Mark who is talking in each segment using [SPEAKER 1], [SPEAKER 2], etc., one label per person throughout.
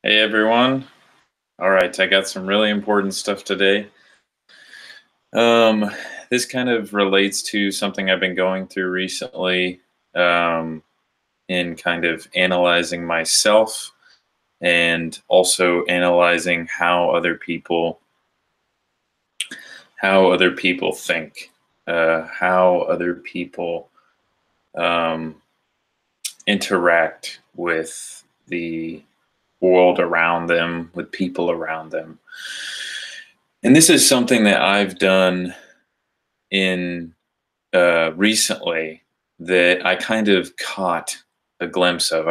[SPEAKER 1] Hey everyone. All right, I got some really important stuff today. Um, this kind of relates to something I've been going through recently, um, in kind of analyzing myself and also analyzing how other people think, how other people um, interact with the world around them, with people around them. And this is something that I've done in recently that I kind of caught a glimpse of.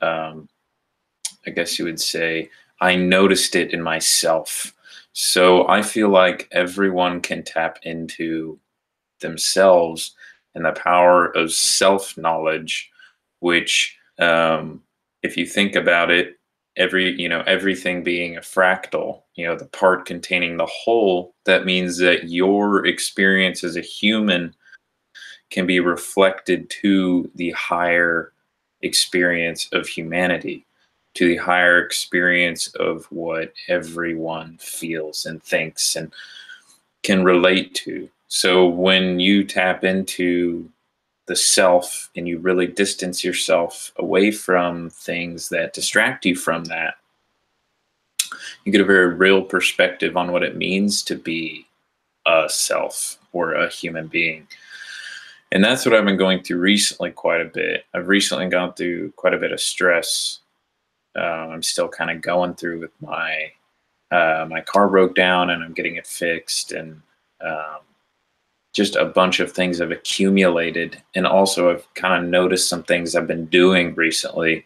[SPEAKER 1] Um, I guess you would say, I noticed it in myself. So I feel like everyone can tap into themselves and the power of self knowledge, which, if you think about it, everything being a fractal, the part containing the whole, that means that your experience as a human can be reflected to the higher experience of humanity, to the higher experience of what everyone feels and thinks and can relate to. So when you tap into the self and you really distance yourself away from things that distract you from that, you get a very real perspective on what it means to be a self or a human being. And that's what I've been going through recently quite a bit. I've recently gone through quite a bit of stress. I'm still kind of going through with my car broke down and I'm getting it fixed, and um, just a bunch of things have accumulated. And also, I've kind of noticed some things I've been doing recently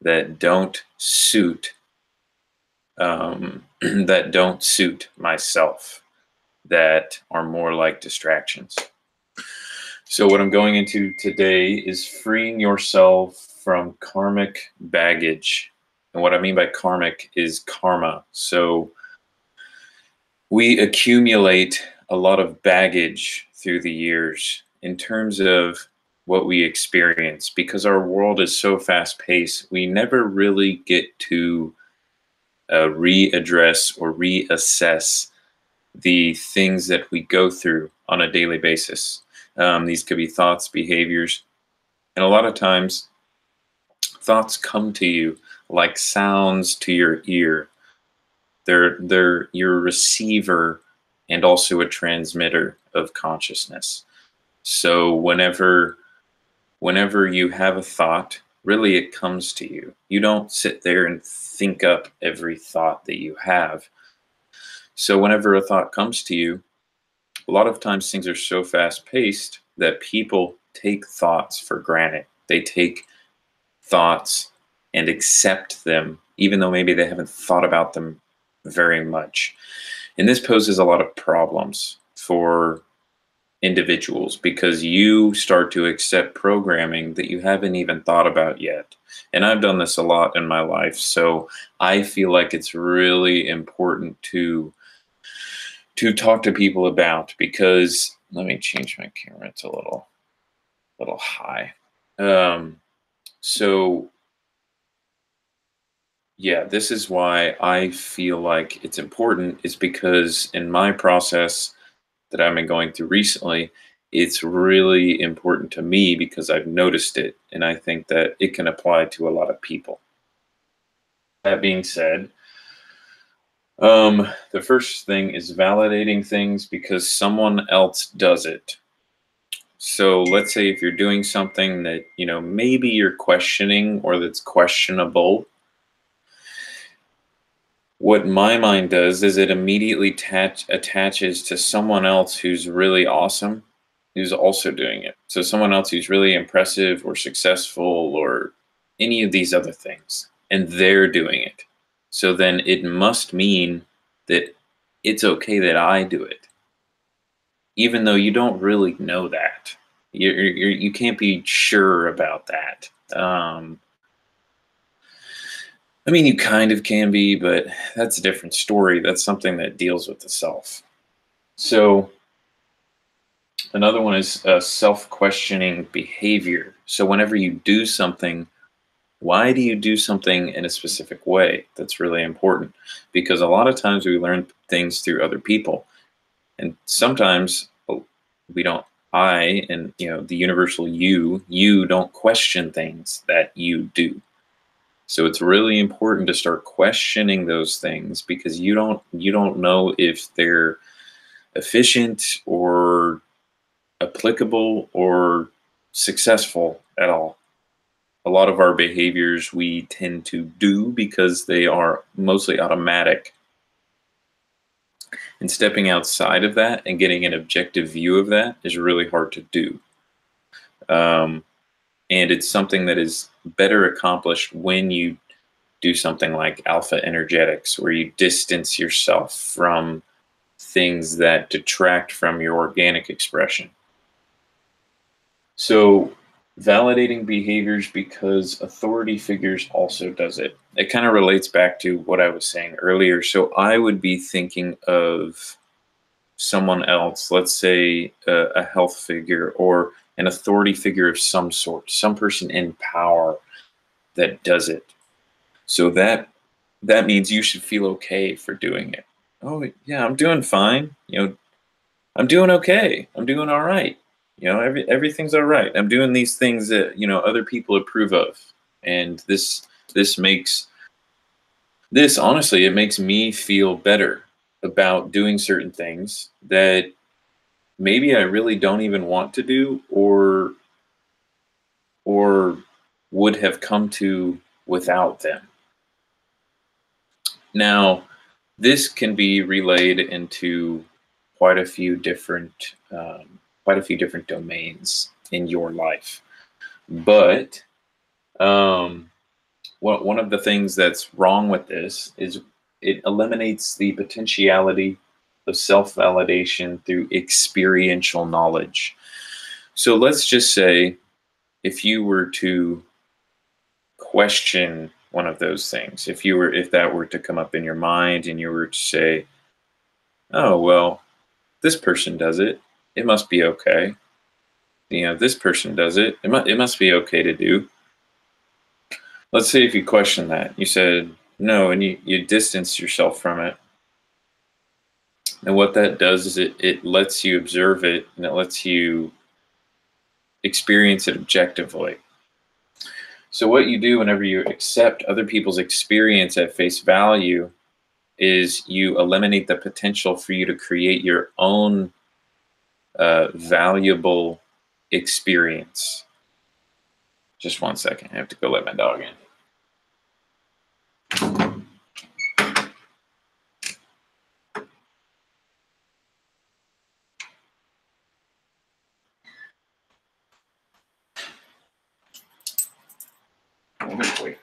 [SPEAKER 1] that don't suit that don't suit myself, that are more like distractions. So, what I'm going into today is freeing yourself from karmic baggage. And what I mean by karmic is karma. So, we accumulate a lot of baggage through the years in terms of what we experience, because our world is so fast paced. We never really get to readdress or reassess the things that we go through on a daily basis. These could be thoughts, behaviors, and a lot of times thoughts come to you like sounds to your ear. They're your receiver and also a transmitter of consciousness. So whenever you have a thought, really it comes to you. You don't sit there and think up every thought that you have. So whenever a thought comes to you, a lot of times things are so fast paced that people take thoughts for granted. They take thoughts and accept them, even though maybe they haven't thought about them very much. And this poses a lot of problems for individuals because you start to accept programming that you haven't even thought about yet. And I've done this a lot in my life. So I feel like it's really important to talk to people about, because let me change my camera. It's a little high. So yeah, this is why I feel like it's important, is because in my process that I've been going through recently, it's really important to me because I've noticed it, and I think that it can apply to a lot of people. That being said, the first thing is validating things because someone else does it. So let's say if you're doing something that, maybe you're questioning or that's questionable, what my mind does is it immediately attaches to someone else who's really awesome, who's also doing it. So someone else who's really impressive or successful or any of these other things, and they're doing it. So then it must mean that it's okay that I do it, even though you don't really know that. You can't be sure about that. I mean, you kind of can be, but that's a different story. That's something that deals with the self. So another one is self-questioning behavior. So whenever you do something Why do you do something in a specific way? That's really important, because a lot of times we learn things through other people, and sometimes we don't. I and the universal you don't question things that you do. So it's really important to start questioning those things, because you don't know if they're efficient or applicable or successful at all. A lot of our behaviors we tend to do because they are mostly automatic. And stepping outside of that and getting an objective view of that is really hard to do. Um, and it's something that is better accomplished when you do something like alpha energetics, where you distance yourself from things that detract from your organic expression. So, validating behaviors because authority figures also does it. It kind of relates back to what I was saying earlier. So, I would be thinking of someone else, let's say a health figure or an authority figure of some sort, some person in power that does it. So that means you should feel okay for doing it. Oh yeah, I'm doing fine. I'm doing okay. I'm doing all right. Everything's all right. I'm doing these things that other people approve of, and this makes this honestly, it makes me feel better about doing certain things that maybe I really don't even want to do, or would have come to without them. Now, this can be relayed into quite a few different quite a few different domains in your life. But one of the things that's wrong with this is it eliminates the potentiality of self-validation through experiential knowledge. So let's just say if you were to question one of those things, if that were to come up in your mind and you were to say, oh well, this person does it, it must be okay. This person does it, it must be okay to do. Let's say if you question that, you said no, and you distance yourself from it. And what that does is it lets you observe it, and it lets you experience it objectively. So what you do whenever you accept other people's experience at face value is you eliminate the potential for you to create your own valuable experience. Just 1 second. I have to go let my dog in. Wait.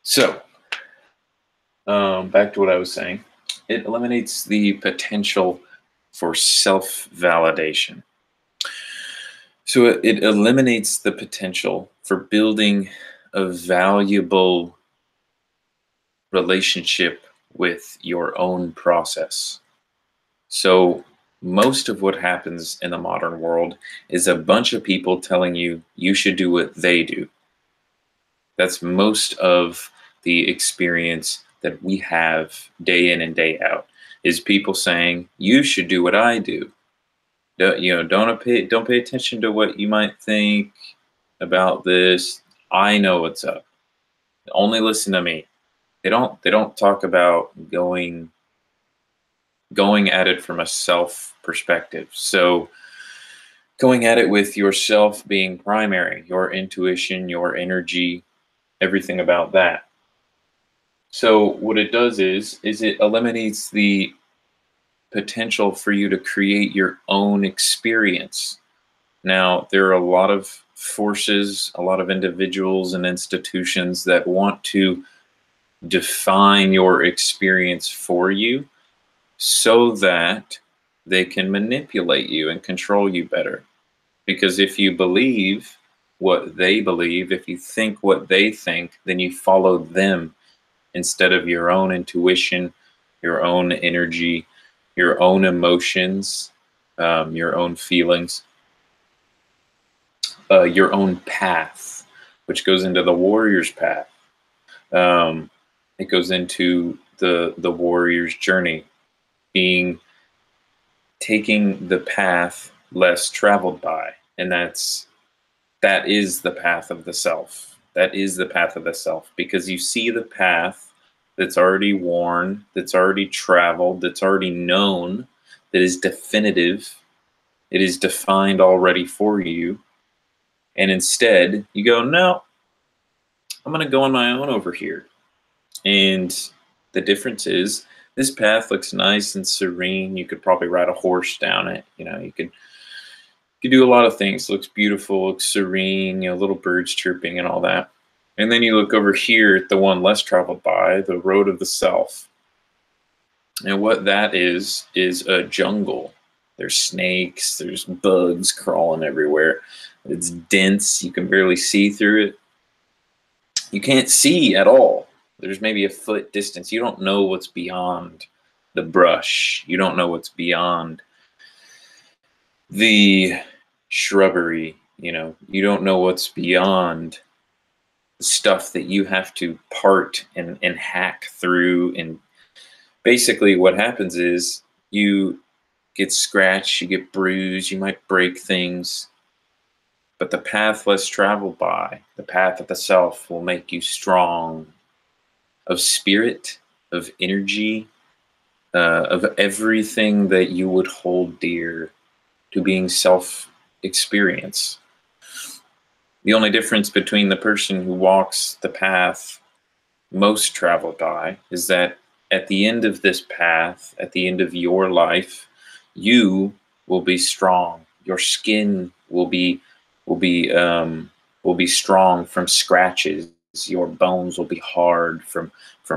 [SPEAKER 1] So, back to what I was saying. It eliminates the potential for self-validation. So it eliminates the potential for building a valuable relationship with your own process. So most of what happens in the modern world is a bunch of people telling you you should do what they do. That's most of the experience that we have day in and day out, is people saying you should do what I do. Don't pay attention to what you might think about this. I know what's up. Only listen to me. They don't talk about going at it from a self perspective. So going at it with yourself being primary, your intuition, your energy, everything about that. So what it does is it eliminates the potential for you to create your own experience. Now, there are a lot of forces, a lot of individuals and institutions that want to define your experience for you so that they can manipulate you and control you better. Because if you believe what they believe, if you think what they think, then you follow them instead of your own intuition your own energy, your own emotions, your own feelings, your own path, which goes into the warrior's path. It goes into the warrior's journey, being taking the path less traveled by, and that is the path of the self. That is the path of the self, because you see the path that's already worn, that's already traveled, that's already known, that is definitive. It is defined already for you. And instead, you go, no, I'm going to go on my own over here. And the difference is, this path looks nice and serene. You could probably ride a horse down it. You could do a lot of things. It looks beautiful, looks serene, little birds chirping and all that. And then you look over here at the one less traveled by, the road of the self. And what that is a jungle. There's snakes, there's bugs crawling everywhere. It's dense, you can barely see through it. You can't see at all. There's maybe a foot distance. You don't know what's beyond the brush. You don't know what's beyond the shrubbery. You don't know what's beyond the stuff that you have to part and hack through. And basically what happens is you get scratched, you get bruised, you might break things. But the path less traveled by, the path of the self, will make you strong of spirit, of energy, of everything that you would hold dear to being self-experience. The only difference between the person who walks the path most traveled by is that at the end of this path, at the end of your life, you will be strong. Your skin will be strong from scratches. Your bones will be hard from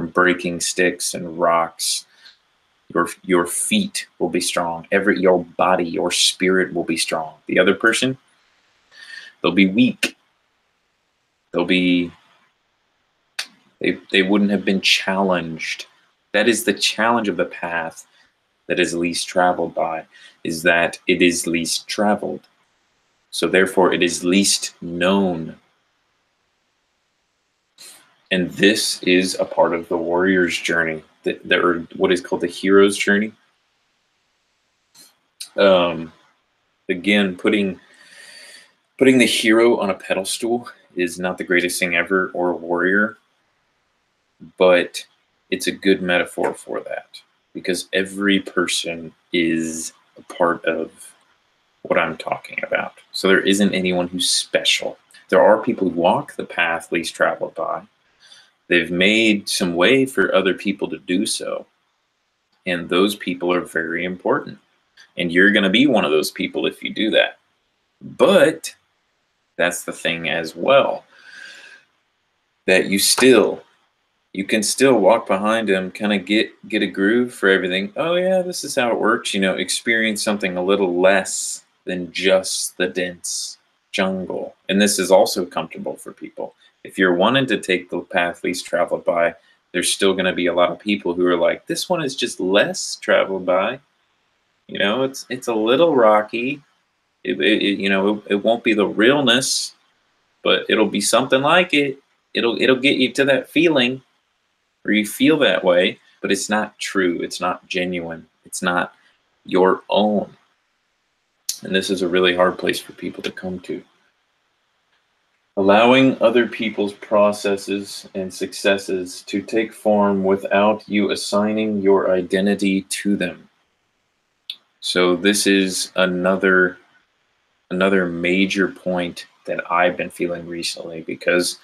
[SPEAKER 1] breaking sticks and rocks. Your feet will be strong. Your body, your spirit will be strong. The other person, they'll be weak. They wouldn't have been challenged. That is the challenge of the path that is least traveled by, is that it is least traveled. So therefore it is least known. And this is a part of the warrior's journey, or what is called the hero's journey. Again, putting the hero on a pedestal is not the greatest thing ever, or a warrior, but it's a good metaphor for that, because every person is a part of what I'm talking about. So there isn't anyone who's special. There are people who walk the path least traveled by. They've made some way for other people to do so. And those people are very important. And you're going to be one of those people if you do that. But that's the thing as well, that you can still walk behind them, kind of get a groove for everything. Oh yeah, this is how it works. Experience something a little less than just the dense jungle. And this is also comfortable for people. If you're wanting to take the path least traveled by, there's still going to be a lot of people who are like, this one is just less traveled by. It's a little rocky. It won't be the realness, but it'll be something like it. It'll get you to that feeling where you feel that way, but it's not true. It's not genuine. It's not your own. And this is a really hard place for people to come to. Allowing other people's processes and successes to take form without you assigning your identity to them. So this is another major point that I've been feeling recently, because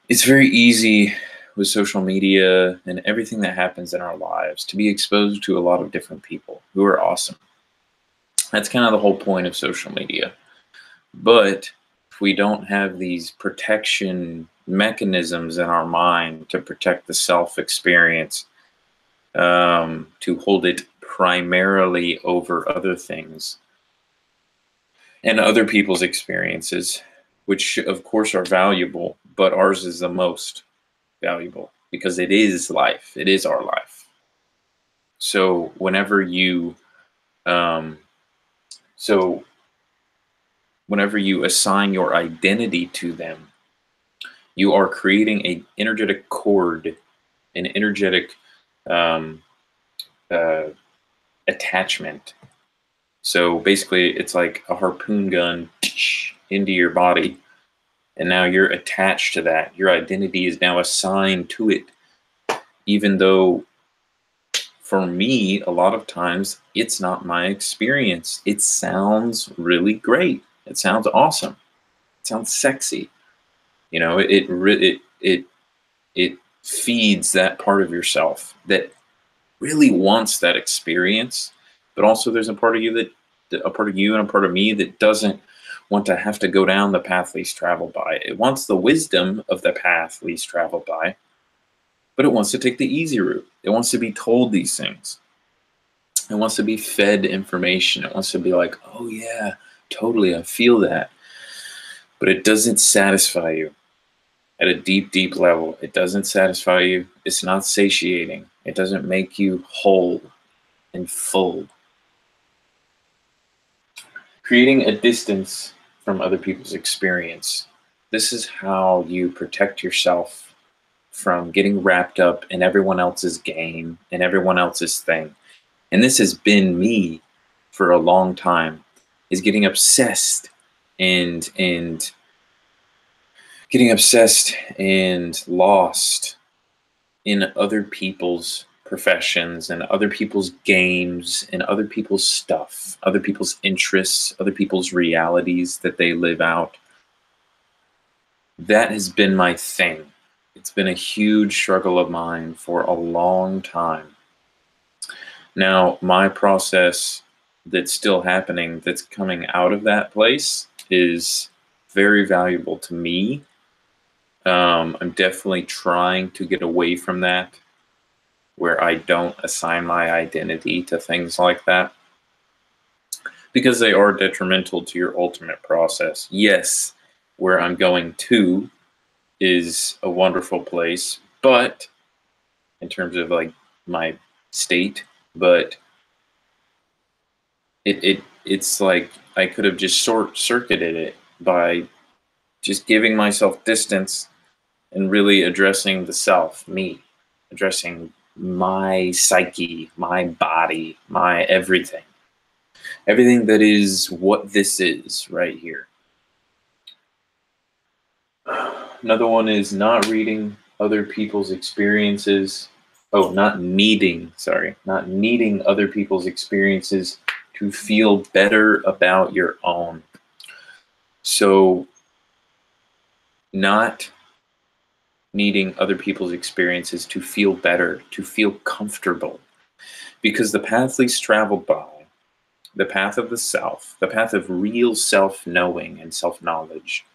[SPEAKER 1] it's very easy with social media and everything that happens in our lives to be exposed to a lot of different people who are awesome. That's kind of the whole point of social media. But if we don't have these protection mechanisms in our mind to protect the self-experience, to hold it primarily over other things and other people's experiences, which of course are valuable, but ours is the most valuable because it is life. It is our life. So whenever you um, so whenever you assign your identity to them, you are creating a energetic cord, an energetic um, uh, attachment. So basically, it's like a harpoon gun into your body, and now you're attached to that. Your identity is now assigned to it, even though for me, a lot of times it's not my experience. It sounds really great. It sounds awesome. It sounds sexy. You know, it feeds that part of yourself that really wants that experience. But also, there's a part of you a part of you and a part of me that doesn't want to have to go down the path least traveled by. It wants the wisdom of the path least traveled by, but it wants to take the easy route. It wants to be told these things. It wants to be fed information. It wants to be like, oh yeah, totally, I feel that. But it doesn't satisfy you at a deep, deep level. It doesn't satisfy you. It's not satiating. It doesn't make you whole and full. Creating a distance from other people's experience. This is how you protect yourself from getting wrapped up in everyone else's game and everyone else's thing. And this has been me for a long time, is getting obsessed and getting obsessed and lost in other people's professions and other people's games and other people's stuff, other people's interests, other people's realities that they live out. That has been my thing. It's been a huge struggle of mine for a long time. Now, my process that's still happening, that's coming out of that place, is very valuable to me. I'm definitely trying to get away from that, where I don't assign my identity to things like that, because they are detrimental to your ultimate process. Yes, where I'm going to is a wonderful place, but in terms of like my state, but it's like I could have just short-circuited it by just giving myself distance and really addressing the self, me, addressing my psyche, my body, my everything. Everything that is what this is right here. Another one is not reading other people's experiences. Oh, not needing other people's experiences to feel better about your own. So, not needing other people's experiences to feel better, to feel comfortable. Because the path least traveled by, the path of the self, the path of real self-knowing and self-knowledge,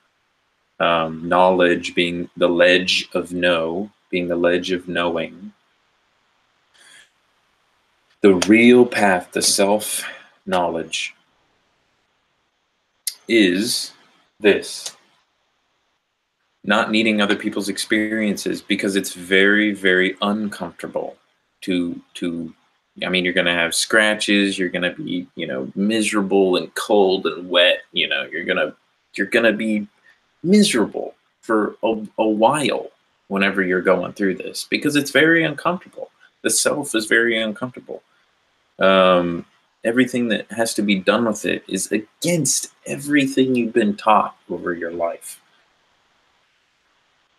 [SPEAKER 1] knowledge being the ledge of know, being the ledge of knowing, the real path to self-knowledge is this: not needing other people's experiences, because it's very, very uncomfortable to I mean, you're going to have scratches, you're going to be, miserable and cold and wet, you're going to be miserable for a while whenever you're going through this, because it's very uncomfortable. The self is very uncomfortable. Everything that has to be done with it is against everything you've been taught over your life.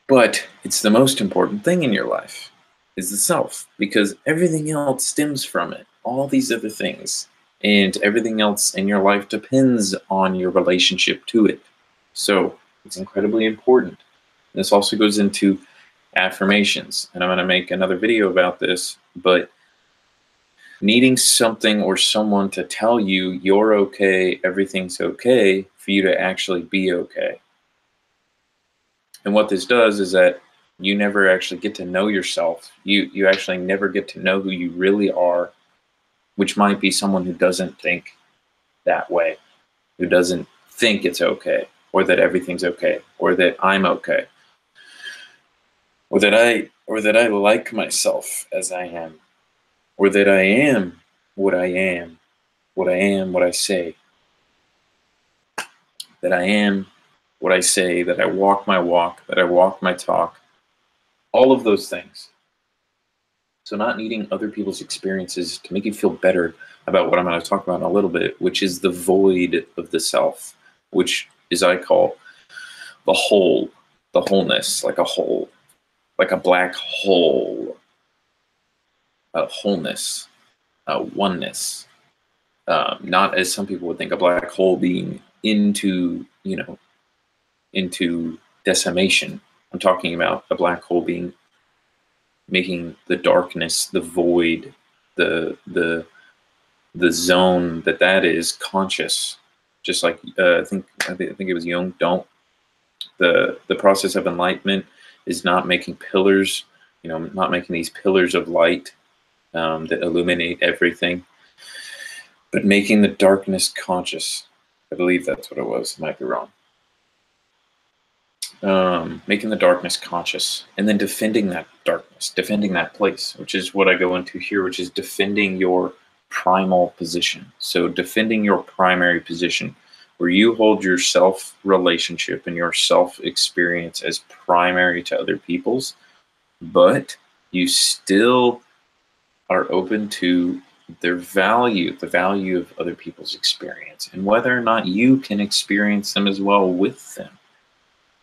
[SPEAKER 1] But it's the most important thing in your life, is the self, because everything else stems from it. All these other things and everything else in your life depends on your relationship to it. So it's incredibly important. And this also goes into affirmations, and I'm going to make another video about this, but needing something or someone to tell you you're okay, everything's okay, for you to actually be okay. And what this does is that you never actually get to know yourself. You actually never get to know who you really are, which might be someone who doesn't think that way, who doesn't think it's okay, or that everything's okay, or that I'm okay, or that I like myself as I am. or that I am what I am, what I am, what I say, that I am what I say, that I walk my walk, that I walk my talk, all of those things. So not needing other people's experiences to make you feel better about what I'm going to talk about in a little bit, which is the void of the self, which is I call the whole, the wholeness, like a whole, like a black hole, a wholeness, a oneness. Not as some people would think, a black hole being into, into decimation. I'm talking about a black hole being making the darkness, the void, the zone that is conscious. Just like I think it was Jung. Don't the process of enlightenment is not making pillars, not making these pillars of light that illuminate everything, but making the darkness conscious. I believe that's what it was. I might be wrong. Making the darkness conscious, and then defending that darkness, defending that place, which is what I go into here, which is defending your primal position. So defending your primary position, where you hold your self relationship and your self experience as primary to other people's, but you still are open to their value, the value of other people's experience, and whether or not you can experience them as well with them.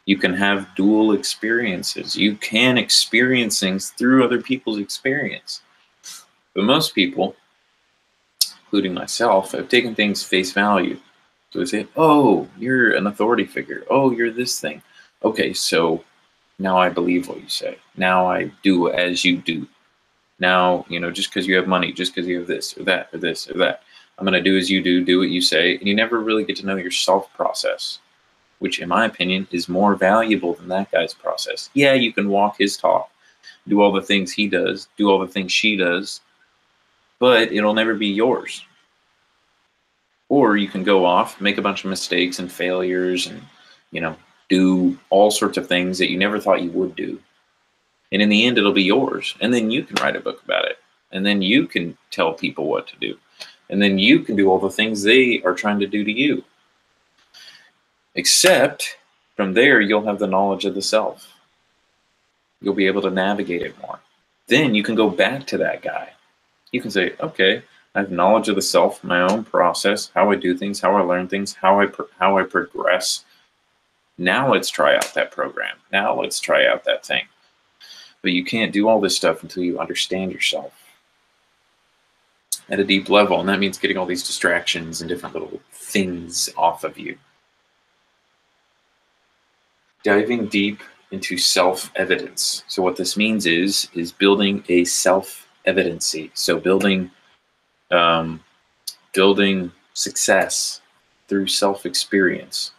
[SPEAKER 1] You can have dual experiences. You can experience things through other people's experience. But most people, including myself, have taken things face value. So they say, oh, you're an authority figure. Oh, you're this thing. Okay, so now I believe what you say. Now I do as you do. Now, just because you have money, just because you have this or that or this or that, I'm going to do as you do what you say. And you never really get to know your self process, which in my opinion is more valuable than that guy's process. Yeah, you can walk his talk, do all the things he does, do all the things she does, but it'll never be yours. Or you can go off, make a bunch of mistakes and failures and, do all sorts of things that you never thought you would do. And in the end, it'll be yours. And then you can write a book about it. And then you can tell people what to do. And then you can do all the things they are trying to do to you. Except from there, you'll have the knowledge of the self. You'll be able to navigate it more. Then you can go back to that guy. You can say, okay, I have knowledge of the self, my own process, how I do things, how I learn things, how I progress. Now let's try out that program. Now let's try out that thing. But you can't do all this stuff until you understand yourself at a deep level. And that means getting all these distractions and different little things off of you. Diving deep into self-evidence. So what this means is building a self-evidency. So building success through self-experience,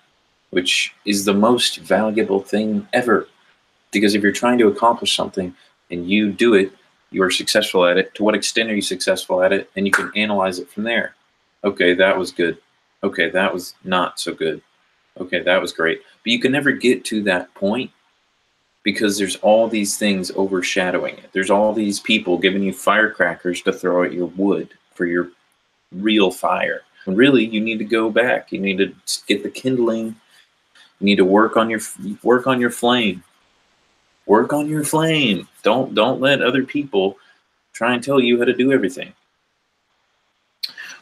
[SPEAKER 1] which is the most valuable thing ever. Because if you're trying to accomplish something and you do it, you are successful at it. To what extent are you successful at it? And you can analyze it from there. Okay, that was good. Okay, that was not so good. Okay, that was great. But you can never get to that point because there's all these things overshadowing it. There's all these people giving you firecrackers to throw at your wood for your real fire. And really, you need to go back. You need to get the kindling. You need to work on your flame. Work on your flame. Don't let other people try and tell you how to do everything.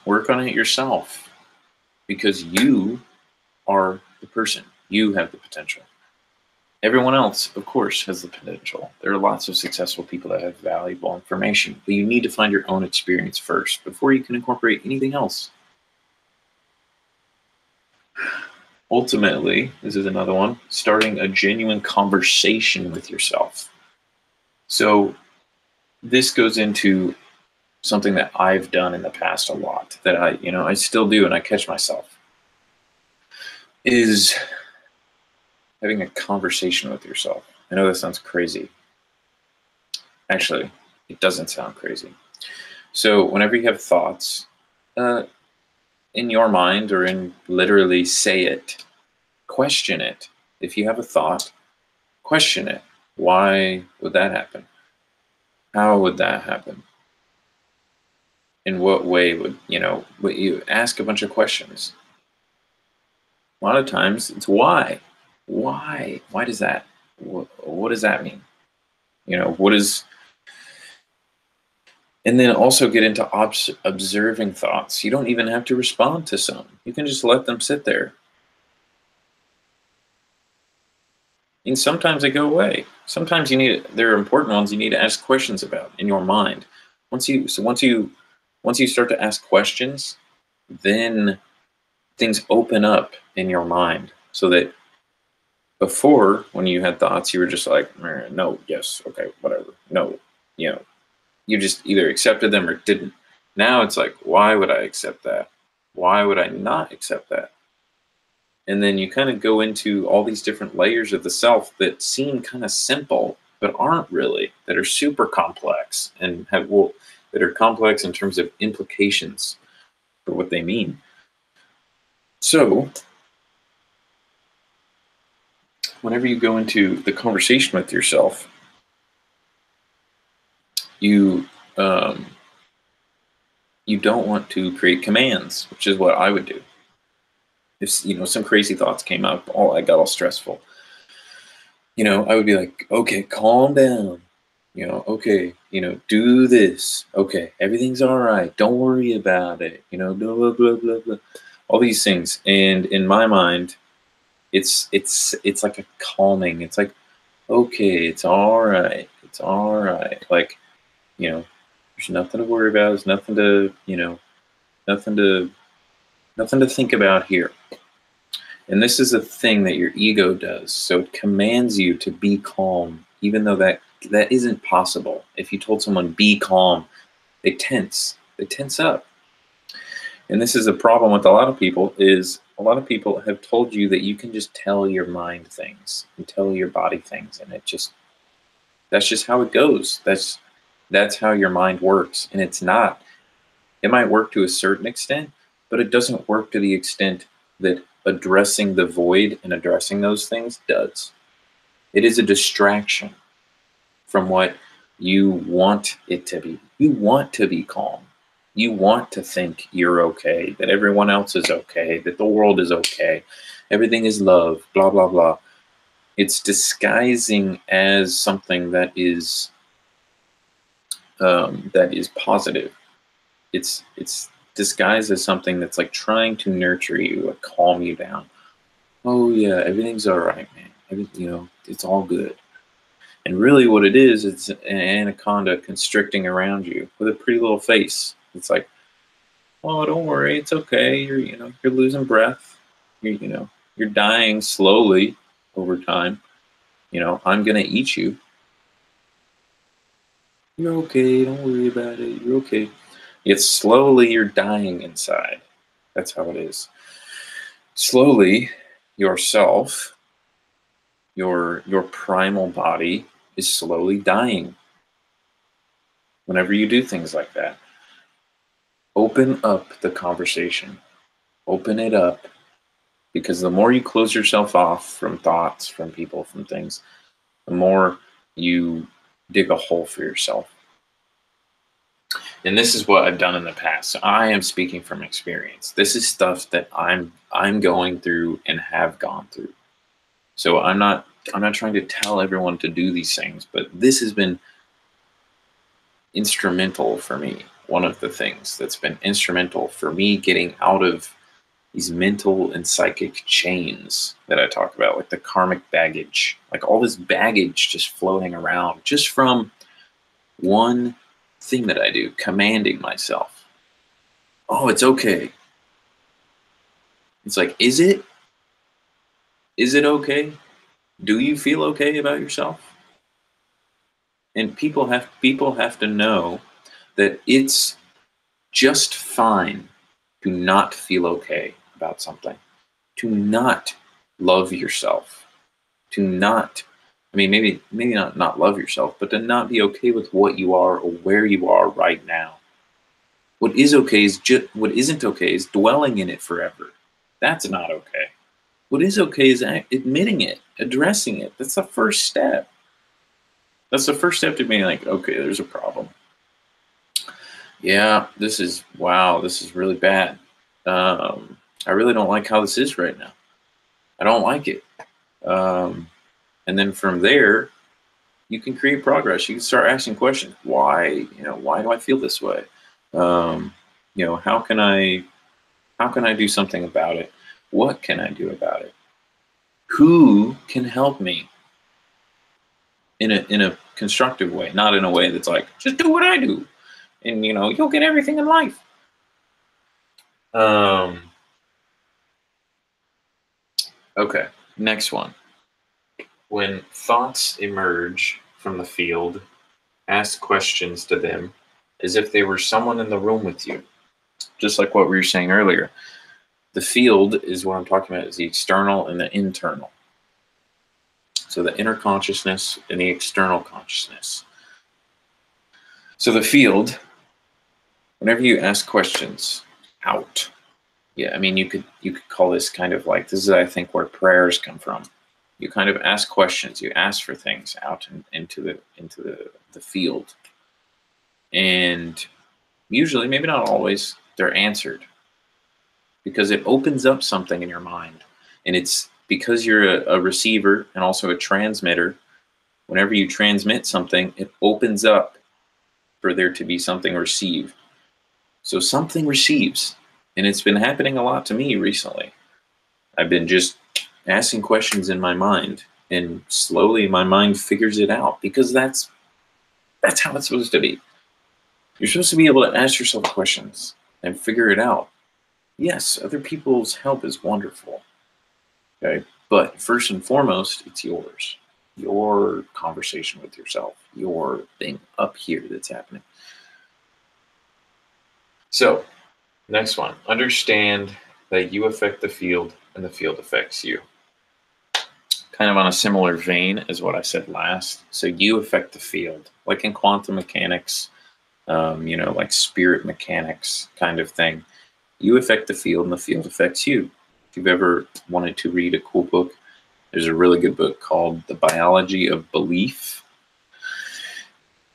[SPEAKER 1] Work on it yourself because you are the person. You have the potential. Everyone else, of course, has the potential. There are lots of successful people that have valuable information, but you need to find your own experience first before you can incorporate anything else. Ultimately, this is another one, starting a genuine conversation with yourself. So this goes into something that I've done in the past a lot, that I still do, and I catch myself, is having a conversation with yourself. I know that sounds crazy. Actually, it doesn't sound crazy. So whenever you have thoughts, in your mind or in literally say it, question it. If you have a thought, question it. Why would that happen? How would that happen? In what way would, what you ask a bunch of questions? A lot of times it's why. Why does that? What does that mean? What is, and then also get into observing thoughts. You don't even have to respond to some. You can just let them sit there. And sometimes they go away. Sometimes there are important ones you need to ask questions about in your mind. Once you start to ask questions, then things open up in your mind, so that before, when you had thoughts, you were just like, no, yes, okay, whatever, no, you just either accepted them or didn't. Now it's like, why would I accept that? Why would I not accept that? And then you kind of go into all these different layers of the self that seem kind of simple, but aren't really, that are super complex and that are complex in terms of implications for what they mean. So, whenever you go into the conversation with yourself, you you don't want to create commands, which is what I would do. If some crazy thoughts came up, I got all stressful. I would be like, okay, calm down. Okay, do this. Okay, everything's all right. Don't worry about it. Blah blah blah blah blah. All these things, and in my mind, it's like a calming. It's like, okay, it's all right. It's all right. Like, there's nothing to worry about. There's nothing to, nothing to, nothing to think about here. And this is a thing that your ego does. So it commands you to be calm, even though that isn't possible. If you told someone be calm, they tense. They tense up. And this is a problem with a lot of people, is a lot of people have told you that you can just tell your mind things and tell your body things, and that's just how it goes. That's how your mind works. And it's not. It might work to a certain extent, but it doesn't work to the extent that addressing the void and addressing those things does. It is a distraction from what you want it to be. You want to be calm. You want to think you're okay, that everyone else is okay, that the world is okay, everything is love, blah, blah, blah. It's disguising as something that is positive. It's disguised as something that's like trying to nurture you, like calm you down. Oh yeah, everything's all right, man. It's all good. And really what it is, it's an anaconda constricting around you with a pretty little face. It's like, oh, don't worry, it's okay. You're losing breath. You're dying slowly over time. I'm gonna eat you. You're okay, don't worry about it. You're okay. Yet slowly you're dying inside. That's how it is. Slowly, yourself, your primal body is slowly dying. Whenever you do things like that, open up the conversation. Open it up. Because the more you close yourself off from thoughts, from people, from things, the more you dig a hole for yourself. And this is what I've done in the past. So I am speaking from experience. This is stuff that I'm going through and have gone through. So I'm not trying to tell everyone to do these things, but this has been instrumental for me. One of the things that's been instrumental for me getting out of these mental and psychic chains that I talk about, like the karmic baggage, like all this baggage just floating around, just from one thing that I do, commanding myself. Oh, it's okay. It's like, is it? Is it okay? Do you feel okay about yourself? And people have to know that it's just fine to not feel okay about something, to not love yourself, to not, maybe not love yourself, but to not be okay with what you are or where you are right now. What isn't okay is dwelling in it forever. That's not okay. What is okay is admitting it, addressing it. That's the first step. That's the first step to being like, okay, there's a problem. Yeah, wow, this is really bad. I really don't like how this is right now. I don't like it. Um, and then from there, you can create progress. You can start asking questions. Why, why do I feel this way? Um, how can I do something about it? What can I do about it? Who can help me in a constructive way, not in a way that's like, just do what I do, and you'll get everything in life. Um, okay, next one. When thoughts emerge from the field, ask questions to them as if they were someone in the room with you. Just like what we were saying earlier. The field is what I'm talking about, is the external and the internal. So the inner consciousness and the external consciousness. So the field, whenever you ask questions out, yeah, I mean, you could call this kind of like, this is, I think, where prayers come from. You kind of ask questions, you ask for things out into the field. And usually, maybe not always, they're answered because it opens up something in your mind. And it's because you're a receiver and also a transmitter. Whenever you transmit something, it opens up for there to be something received. So something receives. And it's been happening a lot to me recently. I've been just asking questions in my mind, and slowly my mind figures it out, because that's how it's supposed to be. You're supposed to be able to ask yourself questions and figure it out. Yes, other people's help is wonderful. Okay. But first and foremost, it's yours. Your conversation with yourself, your thing up here that's happening. So, next one. Understand that you affect the field and the field affects you. Kind of on a similar vein as what I said last. So you affect the field, like in quantum mechanics, like spirit mechanics kind of thing. You affect the field and the field affects you. If you've ever wanted to read a cool book, there's a really good book called The Biology of Belief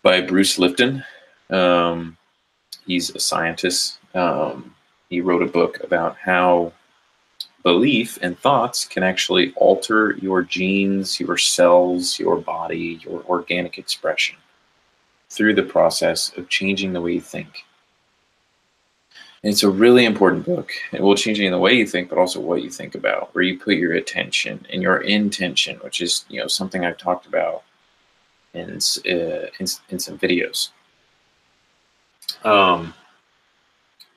[SPEAKER 1] by Bruce Lipton. He's a scientist. He wrote a book about how belief and thoughts can actually alter your genes, your cells, your body, your organic expression through the process of changing the way you think. And it's a really important book. It will change the way you think, but also what you think about, where you put your attention and your intention, which is something I've talked about in some videos.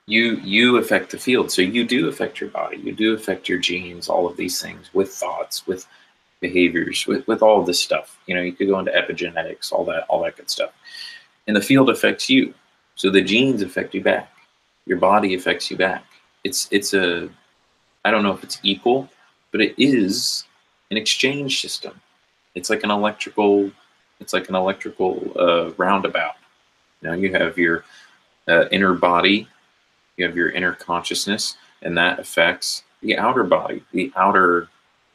[SPEAKER 1] You affect the field, so you do affect your body, you do affect your genes, all of these things, with thoughts, with behaviors, with all of this stuff. You could go into epigenetics, all that good stuff. And the field affects you, so the genes affect you back. Your body affects you back. It's a, I don't know if it's equal, but it is an exchange system. It's like an electrical roundabout. You have your inner body. You have your inner consciousness, and that affects the outer body, the outer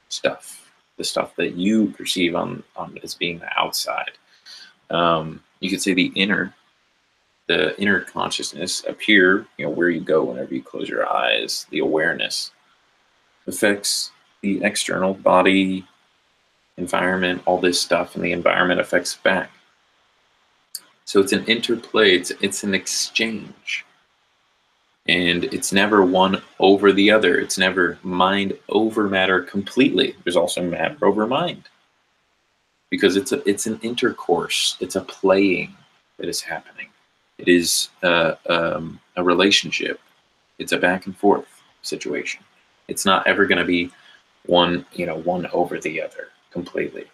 [SPEAKER 1] stuff, the stuff that you perceive on as being the outside. You could say the inner consciousness up here, where you go whenever you close your eyes, the awareness affects the external body, environment, all this stuff, and the environment affects back. So it's an interplay, it's an exchange. And it's never one over the other. It's never mind over matter completely. There's also matter over mind, because it's an intercourse. It's a playing that is happening. It is a relationship. It's a back and forth situation. It's not ever going to be one over the other completely.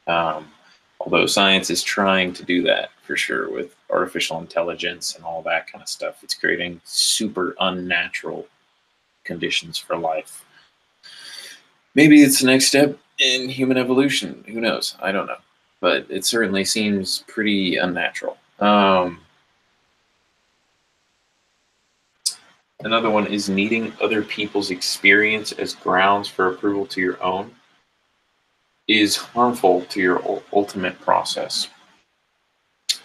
[SPEAKER 1] Although science is trying to do that for sure with artificial intelligence and all that kind of stuff. It's creating super unnatural conditions for life. Maybe it's the next step in human evolution. Who knows? I don't know. But it certainly seems pretty unnatural. Another one is needing other people's experience as grounds for approval to your own is harmful to your ultimate process.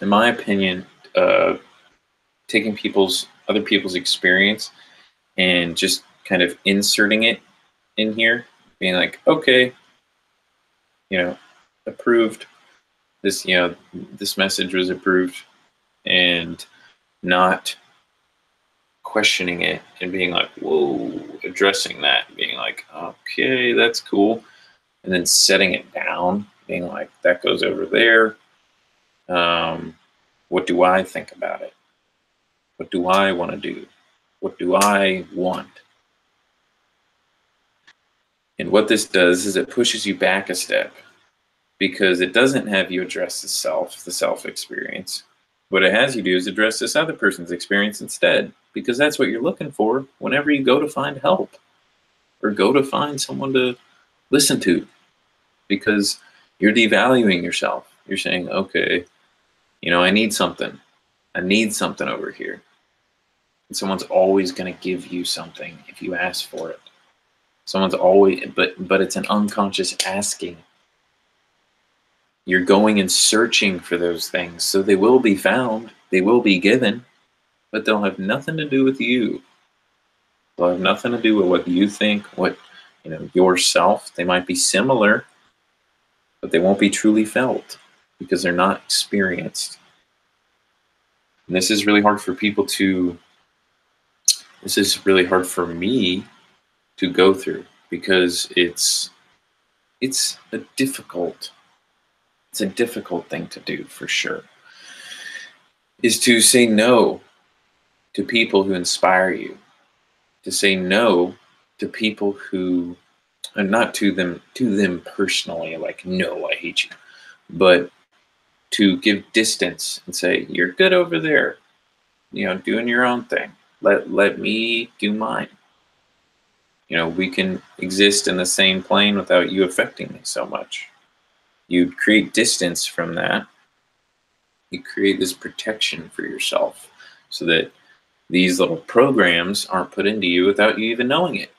[SPEAKER 1] In my opinion, taking other people's experience and just kind of inserting it in here, being like, okay, approved. This, this message was approved, and not questioning it and being like, whoa, addressing that, being like, okay, that's cool. And then setting it down, being like, that goes over there. What do I think about it? What do I want to do? What do I want? And what this does is it pushes you back a step, because it doesn't have you address the self experience. What it has you do is address this other person's experience instead, because that's what you're looking for whenever you go to find help or go to find someone to listen to, because you're devaluing yourself. You're saying, okay, I need something. I need something over here. And someone's always going to give you something if you ask for it. Someone's always, but it's an unconscious asking. You're going and searching for those things, so they will be found, they will be given, but they'll have nothing to do with you. They'll have nothing to do with what you think, what, yourself. They might be similar, but they won't be truly felt because they're not experienced. And this is really hard for this is really hard for me to go through, because it's a difficult thing to do, for sure, is to say no to people who inspire you, to say no to people who, and not to them personally, like, no, I hate you, but to give distance and say, you're good over there, doing your own thing. Let me do mine. We can exist in the same plane without you affecting me so much. You create distance from that. You create this protection for yourself so that these little programs aren't put into you without you even knowing it.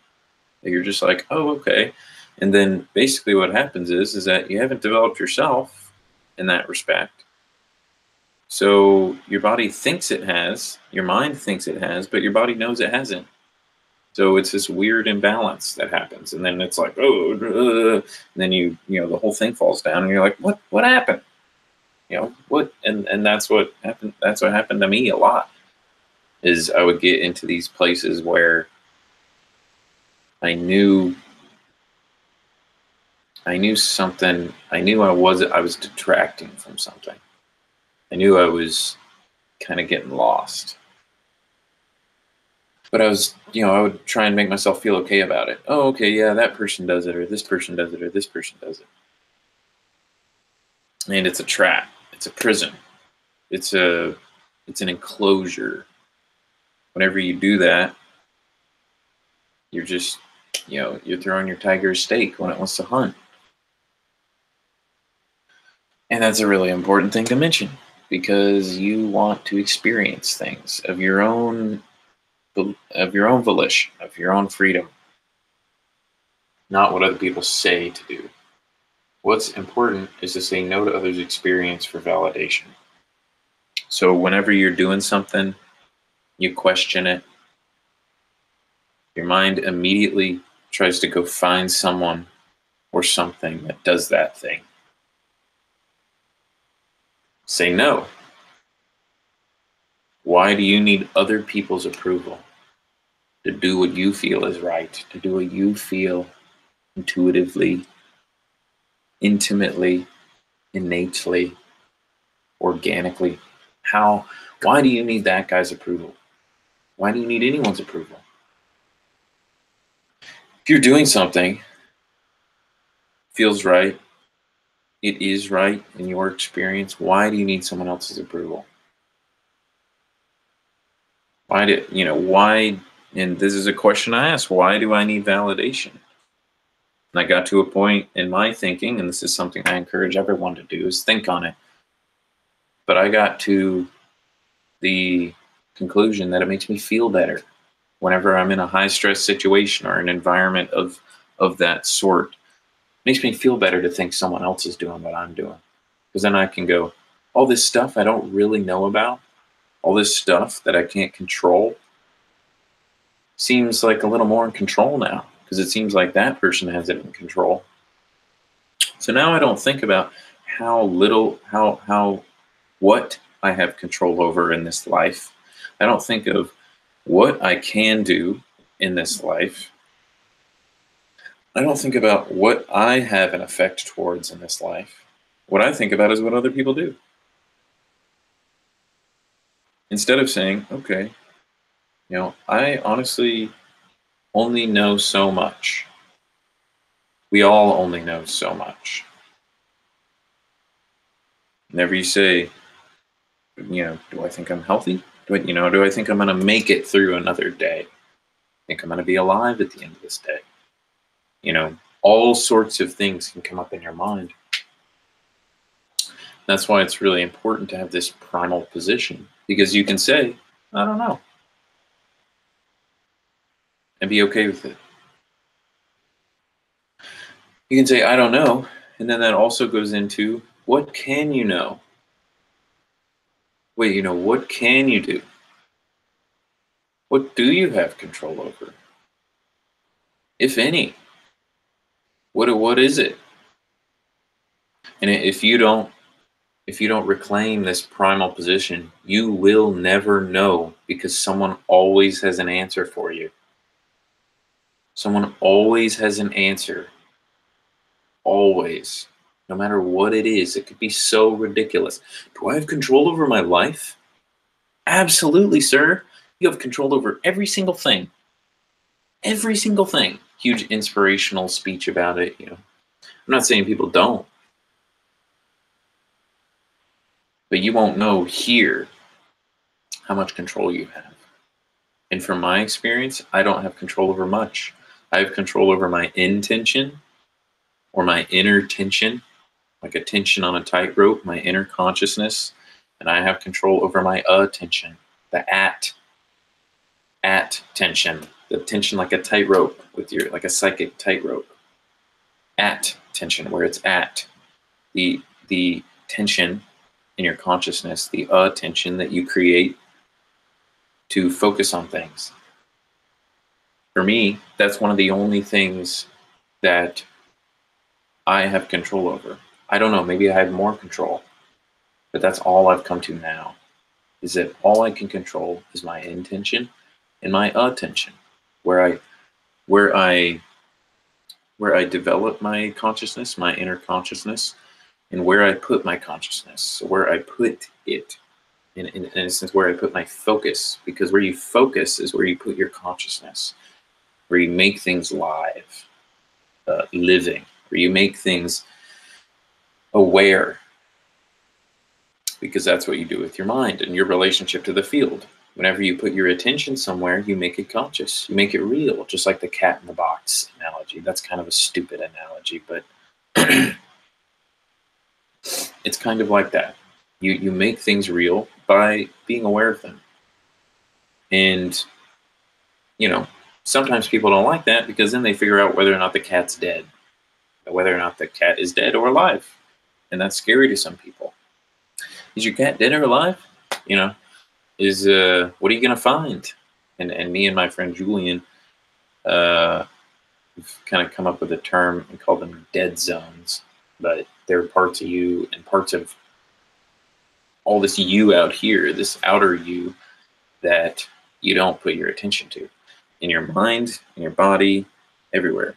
[SPEAKER 1] You're just like, oh, okay. And then basically what happens is that you haven't developed yourself in that respect. So your body thinks it has, your mind thinks it has, but your body knows it hasn't. So it's this weird imbalance that happens, and then it's like, and then the whole thing falls down, and you're like, what happened? What? And that's what happened. That's what happened to me a lot. Is I would get into these places where I knew something. I knew I was detracting from something. I knew I was kind of getting lost. But I would try and make myself feel okay about it. Oh, okay, yeah, that person does it, or this person does it, or this person does it. And it's a trap. It's a prison. It's an enclosure. Whenever you do that, you're just, you're throwing your tiger a steak when it wants to hunt. And that's a really important thing to mention, because you want to experience things of your own volition, of your own freedom, not what other people say to do. What's important is to say no to others' experience for validation. So whenever you're doing something, you question it, your mind immediately tries to go find someone or something that does that thing. Say no. Why do you need other people's approval to do what you feel is right, to do what you feel intuitively, intimately, innately, organically? Why do you need that guy's approval? Why do you need anyone's approval? If you're doing something, feels right, it is right in your experience, why do you need someone else's approval? Why, and this is a question I ask, why do I need validation? And I got to a point in my thinking, and this is something I encourage everyone to do, is think on it. But I got to the conclusion that it makes me feel better whenever I'm in a high stress situation or an environment of that sort. It makes me feel better to think someone else is doing what I'm doing, because then I can go, all this stuff I don't really know about, all this stuff that I can't control seems like a little more in control now, because it seems like that person has it in control. So now I don't think about how little, what I have control over in this life. I don't think of what I can do in this life. I don't think about what I have an effect towards in this life. What I think about is what other people do. Instead of saying, okay, I honestly only know so much. We all only know so much. Whenever you say, do I think I'm healthy? Do I think I'm going to make it through another day? Think I'm going to be alive at the end of this day? All sorts of things can come up in your mind. That's why it's really important to have this primal position, because you can say, I don't know, and be okay with it. You can say, I don't know, and then that also goes into, what can you know? Wait, what can you do? What do you have control over? If any? What is it? And if you don't reclaim this primal position, you will never know, because someone always has an answer for you. Someone always has an answer. Always. No matter what it is. It could be so ridiculous. Do I have control over my life? Absolutely, sir. You have control over every single thing. Every single thing. Huge inspirational speech about it. I'm not saying people don't. But you won't know here how much control you have. And from my experience, I don't have control over much. I have control over my intention, or my inner tension, like a tension on a tightrope, my inner consciousness. And I have control over my attention, the at tension, the tension like a tightrope like a psychic tightrope. At tension, where it's at. The tension in your consciousness, the attention that you create to focus on things. For me, that's one of the only things that I have control over. I don't know, maybe I had more control, but that's all I've come to now, is that all I can control is my intention and my attention, where I develop my consciousness, my inner consciousness, and where I put my consciousness, so where I put it, in a sense, where I put my focus, because where you focus is where you put your consciousness, where you make things live, living, where you make things aware, because that's what you do with your mind and your relationship to the field. Whenever you put your attention somewhere, you make it conscious, you make it real, just like the cat in the box analogy. That's kind of a stupid analogy, but it's kind of like that. You make things real by being aware of them. And, sometimes people don't like that, because then they figure out whether or not the cat's dead, whether or not the cat is dead or alive. And that's scary to some people. Is your cat dead or alive? What are you going to find? And me and my friend Julian, we've kind of come up with a term and call them dead zones. But they're parts of you and parts of all this you out here, this outer you, that you don't put your attention to, in your mind, in your body, everywhere.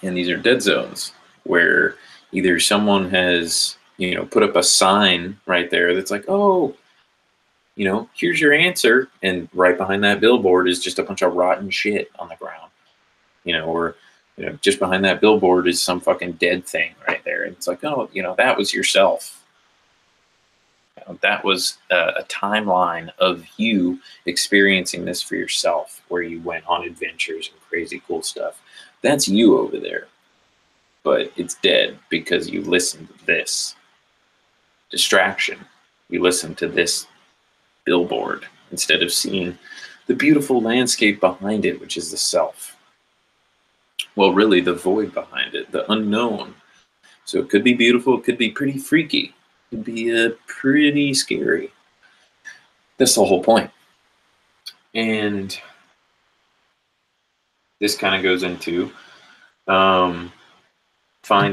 [SPEAKER 1] And these are dead zones where either someone has, put up a sign right there that's like, oh, here's your answer. And right behind that billboard is just a bunch of rotten shit on the ground, or, just behind that billboard is some fucking dead thing right there. And it's like, oh, that was yourself. That was a timeline of you experiencing this for yourself, where you went on adventures and crazy cool stuff. That's you over there. But it's dead because you listened to this distraction. You listened to this billboard instead of seeing the beautiful landscape behind it, which is the self. Well, really, the void behind it, the unknown. So it could be beautiful, it could be pretty freaky, it could be pretty scary. That's the whole point. And this kind of goes into find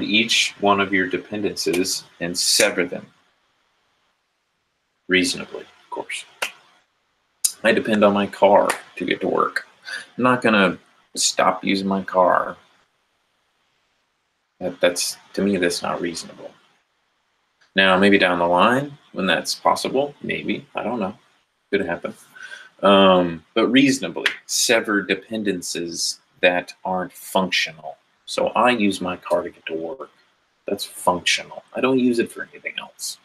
[SPEAKER 1] each one of your dependencies and sever them reasonably, of course. I depend on my car to get to work. I'm not going to stop using my car. That's, to me, that's not reasonable. Now, maybe down the line, when that's possible, maybe, I don't know, could happen. But reasonably, sever dependencies that aren't functional. So I use my car to get to work. That's functional. I don't use it for anything else.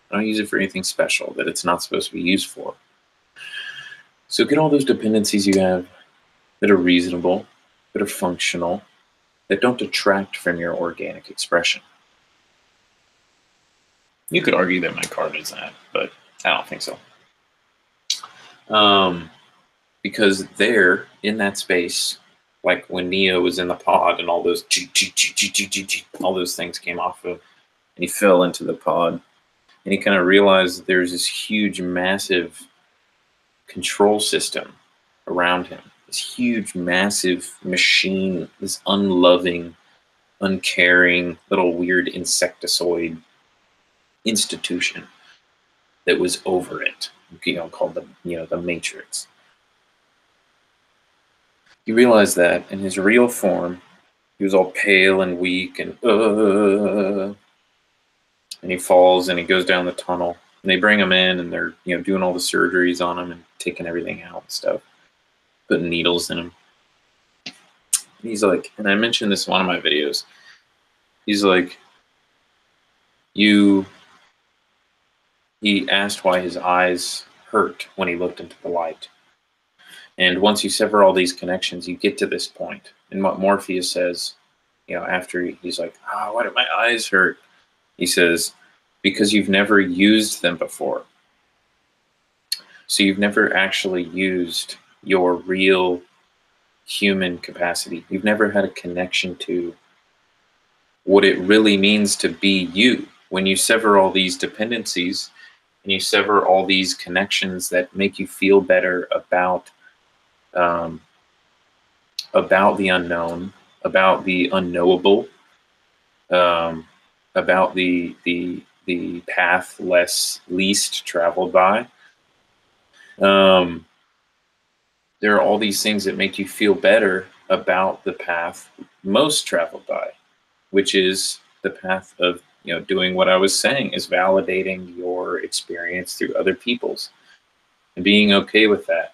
[SPEAKER 1] I don't use it for anything special that it's not supposed to be used for. So get all those dependencies you have that are reasonable, that are functional, that don't detract from your organic expression. You could argue that my car does that, but I don't think so. Because there, in that space, like when Neo was in the pod and all those things came off of, and he fell into the pod, and he kind of realized that there's this huge, massive control system around him. This huge, massive machine, this unloving, uncaring, little weird insectoid institution that was over it, called the Matrix. He realized that in his real form, he was all pale and weak and he falls and he goes down the tunnel. And they bring him in and they're doing all the surgeries on him and taking everything out and stuff, putting needles in him. And he's like, and I mentioned this in one of my videos. He's like, he asked why his eyes hurt when he looked into the light. And once you sever all these connections, you get to this point. And what Morpheus says, after he's like, why do my eyes hurt? He says, because you've never used them before. So you've never actually used your real human capacity. You've never had a connection to what it really means to be you. When you sever all these dependencies and you sever all these connections that make you feel better about the unknown, about the unknowable, about the path least traveled by. There are all these things that make you feel better about the path most traveled by, which is the path of doing what I was saying, is validating your experience through other people's and being okay with that.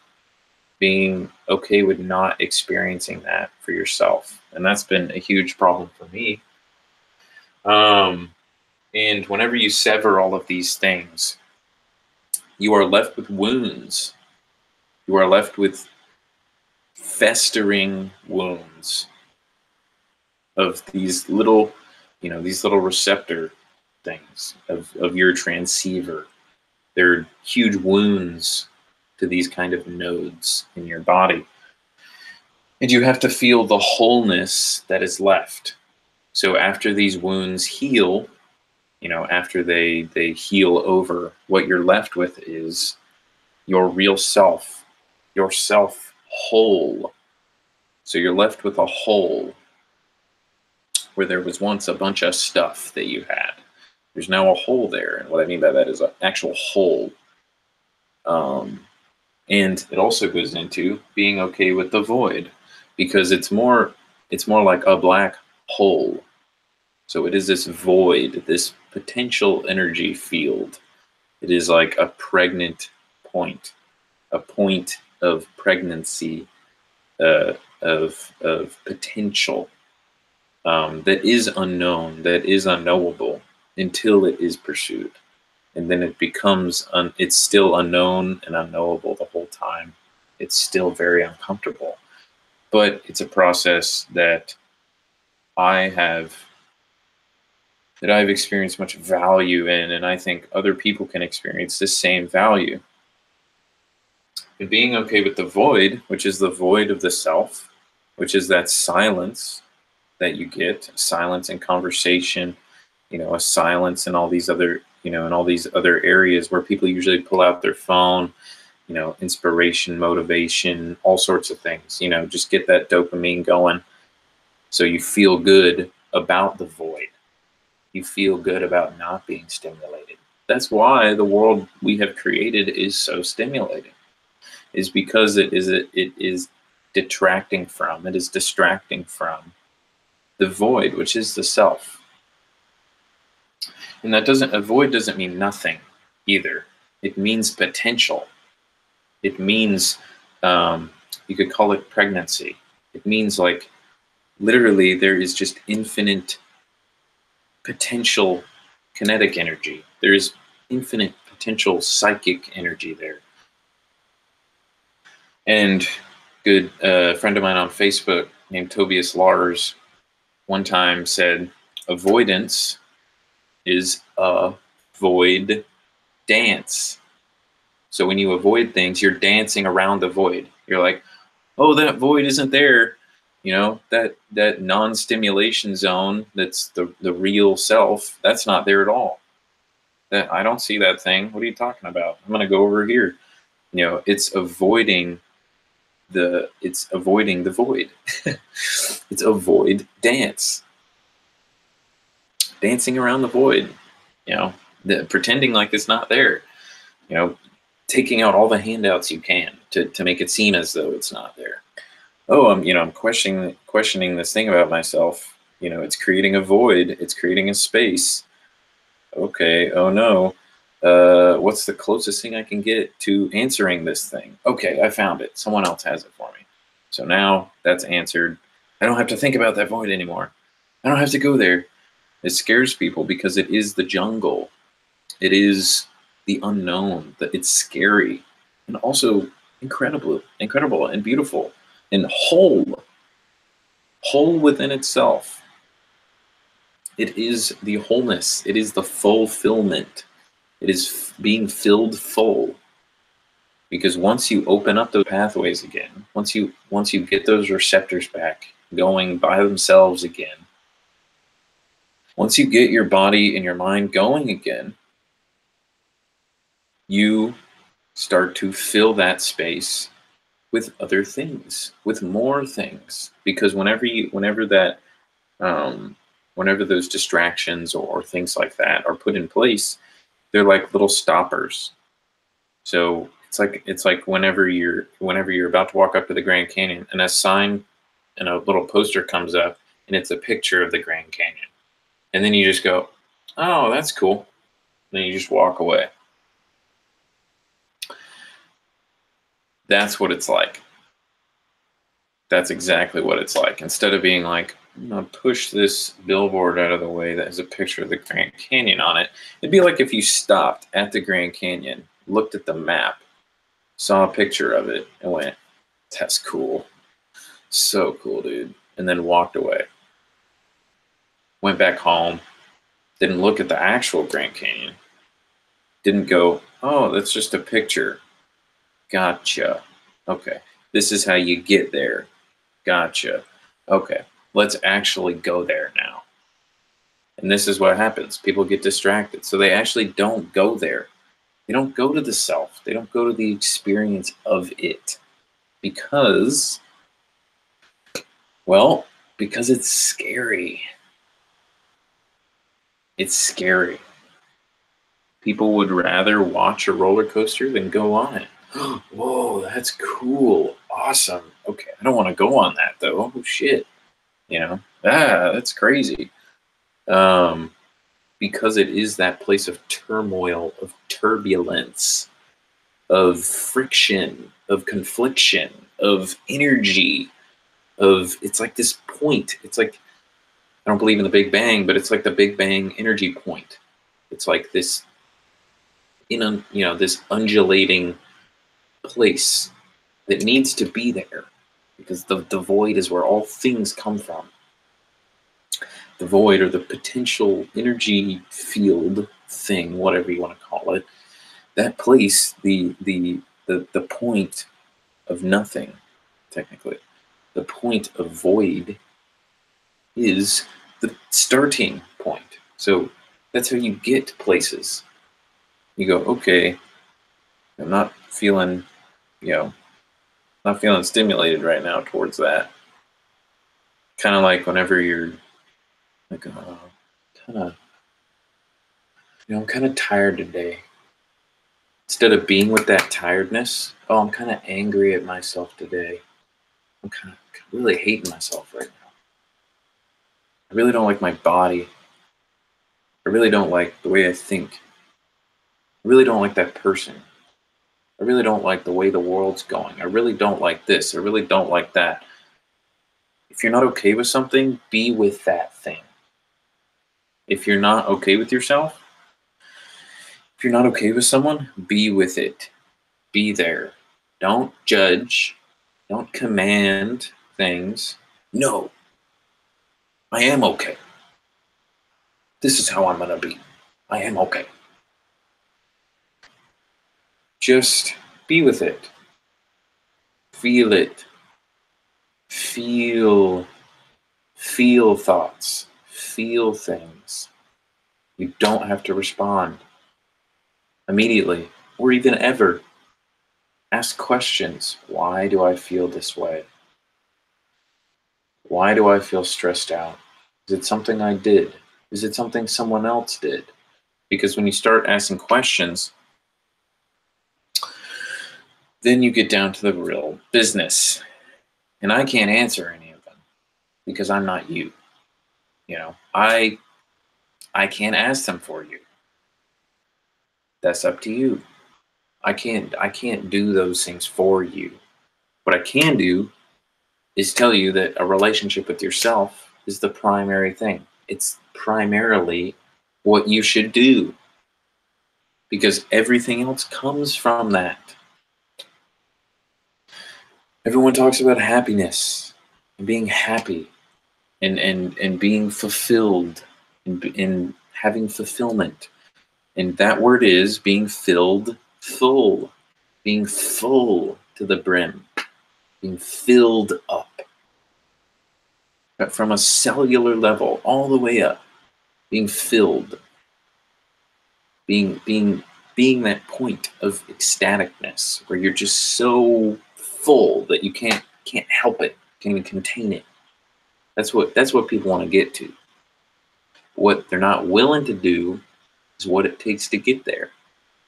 [SPEAKER 1] Being okay with not experiencing that for yourself. And that's been a huge problem for me. And whenever you sever all of these things, you are left with wounds. You are left with festering wounds of these little receptor things of your transceiver. They're huge wounds to these kind of nodes in your body. And you have to feel the wholeness that is left. So after these wounds heal, after they heal over, what you're left with is your real self, yourself whole. So you're left with a whole where there was once a bunch of stuff that you had. There's now a hole there. And what I mean by that is an actual hole. And it also goes into being okay with the void, because it's more like a black hole. So it is this void, this potential energy field. It is like a pregnant point, a point of pregnancy, of potential that is unknown, that is unknowable until it is pursued. And then it becomes, it's still unknown and unknowable the whole time. It's still very uncomfortable. But it's a process that I've experienced much value in, and I think other people can experience the same value. And being okay with the void, which is the void of the self, which is that silence that you get, silence in conversation, a silence in all these other you know, and all these other areas where people usually pull out their phone, you know, inspiration, motivation, all sorts of things, you know, just get that dopamine going so you feel good about the void. You feel good about not being stimulated. That's why the world we have created is so stimulating, is because it is detracting from, it is distracting from the void, which is the self. And that doesn't, a void doesn't mean nothing either. It means potential. It means, you could call it pregnancy. It means like literally there is just infinite potential kinetic energy. There is infinite potential psychic energy there. And good friend of mine on Facebook named Tobias Lars one time said, avoidance is a void dance. So when you avoid things, you're dancing around the void. You're like, oh, that void isn't there. You know, that non-stimulation zone, that's the real self, that's not there at all. That I don't see that thing. What are you talking about? I'm gonna go over here. You know, it's avoiding the void. It's a void dance. Dancing around the void, you know, pretending like it's not there, you know, taking out all the handouts you can to make it seem as though it's not there. Oh, I'm questioning this thing about myself. You know, it's creating a void. It's creating a space. Okay. Oh no. What's the closest thing I can get to answering this thing? Okay, I found it. Someone else has it for me. So now that's answered. I don't have to think about that void anymore. I don't have to go there. It scares people because it is the jungle. It is the unknown. That it's scary and also incredible and beautiful and whole within itself. It is the wholeness. It is the fulfillment. It is being filled full. Because once you open up those pathways again, once you get those receptors back going by themselves again, once you get your body and your mind going again, you start to fill that space with other things, with more things. Because whenever those distractions or things like that are put in place, they're like little stoppers. So it's like whenever you're about to walk up to the Grand Canyon and a sign and a little poster comes up and it's a picture of the Grand Canyon. And then you just go, oh, that's cool. And then you just walk away. That's what it's like. That's exactly what it's like. Instead of being like, I'm gonna push this billboard out of the way that has a picture of the Grand Canyon on it, it'd be like if you stopped at the Grand Canyon, looked at the map, saw a picture of it, and went, that's cool. So cool, dude. And then walked away. Went back home, didn't look at the actual Grand Canyon, didn't go, oh, that's just a picture. Gotcha. Okay. This is how you get there. Gotcha. Okay. Let's actually go there now. And this is what happens. People get distracted. So they actually don't go there. They don't go to the self. They don't go to the experience of it. Because it's scary. It's scary. People would rather watch a roller coaster than go on it. Whoa, that's cool. Awesome. Okay, I don't want to go on that though. Oh shit. You know, that's crazy. Because it is that place of turmoil, of turbulence, of friction, of confliction, of energy, it's like this point. It's like, I don't believe in the Big Bang, but it's like the Big Bang energy point. It's like this, this undulating place that needs to be there, because the void is where all things come from. The void, or the potential energy field thing, whatever you want to call it, that place, the point of nothing, technically, the point of void is the starting point. So that's how you get places. You go, okay, I'm not feeling, not feeling stimulated right now towards that. Kind of like whenever you're like, I'm kind of tired today. Instead of being with that tiredness, I'm kind of angry at myself today. I'm kind of really hating myself right now. I really don't like my body. I really don't like the way I think. I really don't like that person. I really don't like the way the world's going. I really don't like this. I really don't like that. If you're not okay with something, be with that thing. If you're not okay with yourself, if you're not okay with someone, be with it. Be there. Don't judge. Don't command things. No, I am okay. This is how I'm going to be. I am okay. Just be with it. Feel it. Feel thoughts. Feel things. You don't have to respond immediately or even ever. Ask questions. Why do I feel this way? Why do I feel stressed out? Is it something I did? Is it something someone else did? Because when you start asking questions, then you get down to the real business. And I can't answer any of them because I'm not you. I can't ask them for you. That's up to you. I can't do those things for you. What I can do is tell you that a relationship with yourself is the primary thing. It's primarily what you should do because everything else comes from that. Everyone talks about happiness and being happy and being fulfilled and having fulfillment. And that word is being filled full, being full to the brim, being filled up. But from a cellular level all the way up, being filled, being that point of ecstaticness where you're just so full that you can't help it, can't even contain it. That's what people want to get to. What they're not willing to do is what it takes to get there.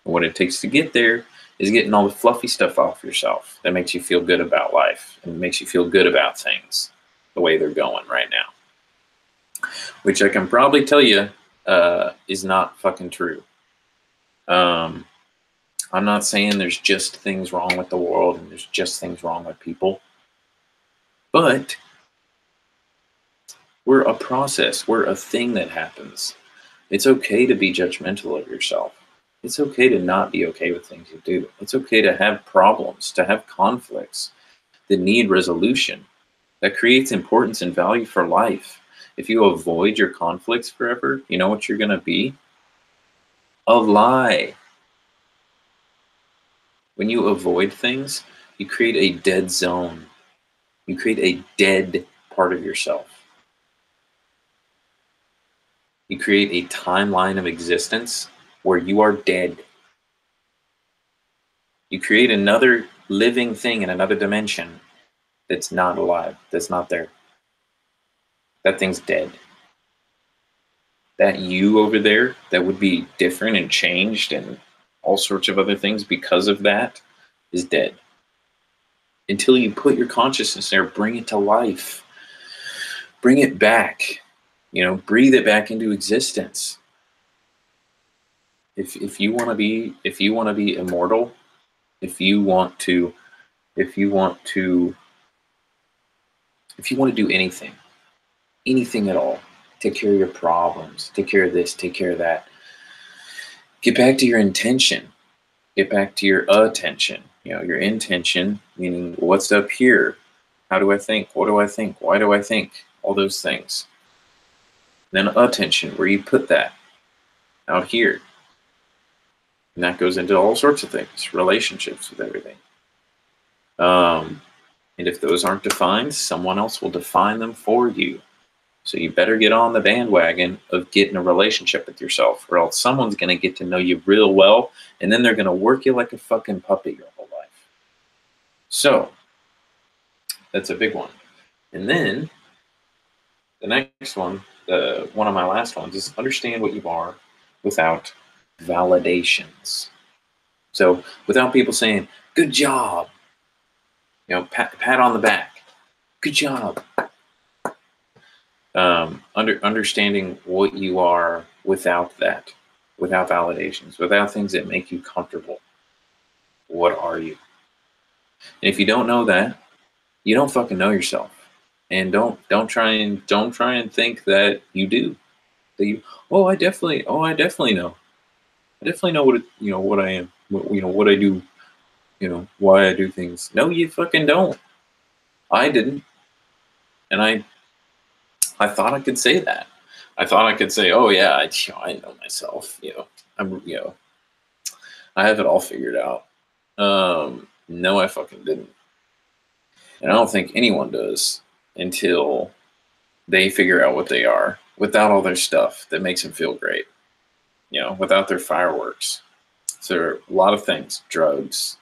[SPEAKER 1] And what it takes to get there is getting all the fluffy stuff off yourself that makes you feel good about life and makes you feel good about things the way they're going right now. Which I can probably tell you is not fucking true. I'm not saying there's just things wrong with the world and there's just things wrong with people. But we're a process. We're a thing that happens. It's okay to be judgmental of yourself. It's okay to not be okay with things you do. It's okay to have problems, to have conflicts that need resolution. That creates importance and value for life. If you avoid your conflicts forever, you know what you're going to be? A lie. When you avoid things, you create a dead zone. You create a dead part of yourself. You create a timeline of existence where you are dead. You create another living thing in another dimension that's not alive, that's not there. That thing's dead. That you over there that would be different and changed and all sorts of other things because of that is dead. Until you put your consciousness there, bring it to life. Bring it back. Breathe it back into existence. If you want to be immortal, if you want to do anything at all, take care of your problems, take care of this, take care of that. Get back to your intention. Get back to your attention. Your intention, meaning what's up here? How do I think? What do I think? Why do I think? All those things. Then attention, where you put that out here. And that goes into all sorts of things, relationships with everything. And if those aren't defined, someone else will define them for you. So you better get on the bandwagon of getting a relationship with yourself, or else someone's going to get to know you real well, and then they're going to work you like a fucking puppet your whole life. So that's a big one. And then the next one, one of my last ones, is understand what you are without validations. So without people saying, good job, pat on the back, good job. Understanding what you are without that, without validations, without things that make you comfortable. What are you? And if you don't know that, you don't fucking know yourself. And don't try and think that you do. That you, I definitely know. I definitely know what I am, what I do, why I do things. No, you fucking don't. I didn't. And I thought I could say that. I thought I could say, oh yeah, I know myself. I have it all figured out. No, I fucking didn't. And I don't think anyone does until they figure out what they are without all their stuff that makes them feel great. Without their fireworks. So there are a lot of things, drugs,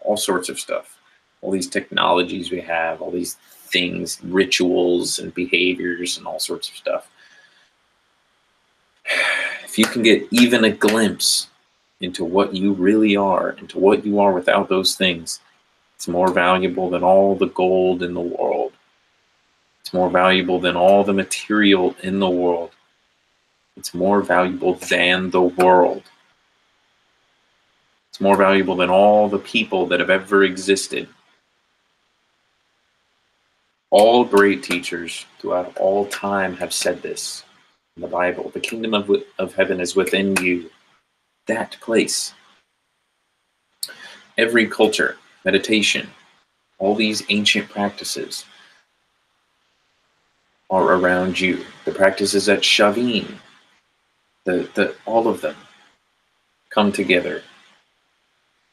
[SPEAKER 1] all sorts of stuff. All these technologies we have, all these things, rituals and behaviors and all sorts of stuff. If you can get even a glimpse into what you really are, into what you are without those things, it's more valuable than all the gold in the world. It's more valuable than all the material in the world. It's more valuable than the world. It's more valuable than all the people that have ever existed. All great teachers throughout all time have said this in the Bible. The kingdom of heaven is within you. That place. Every culture, meditation, all these ancient practices are around you. The practices at Shavin, all of them come together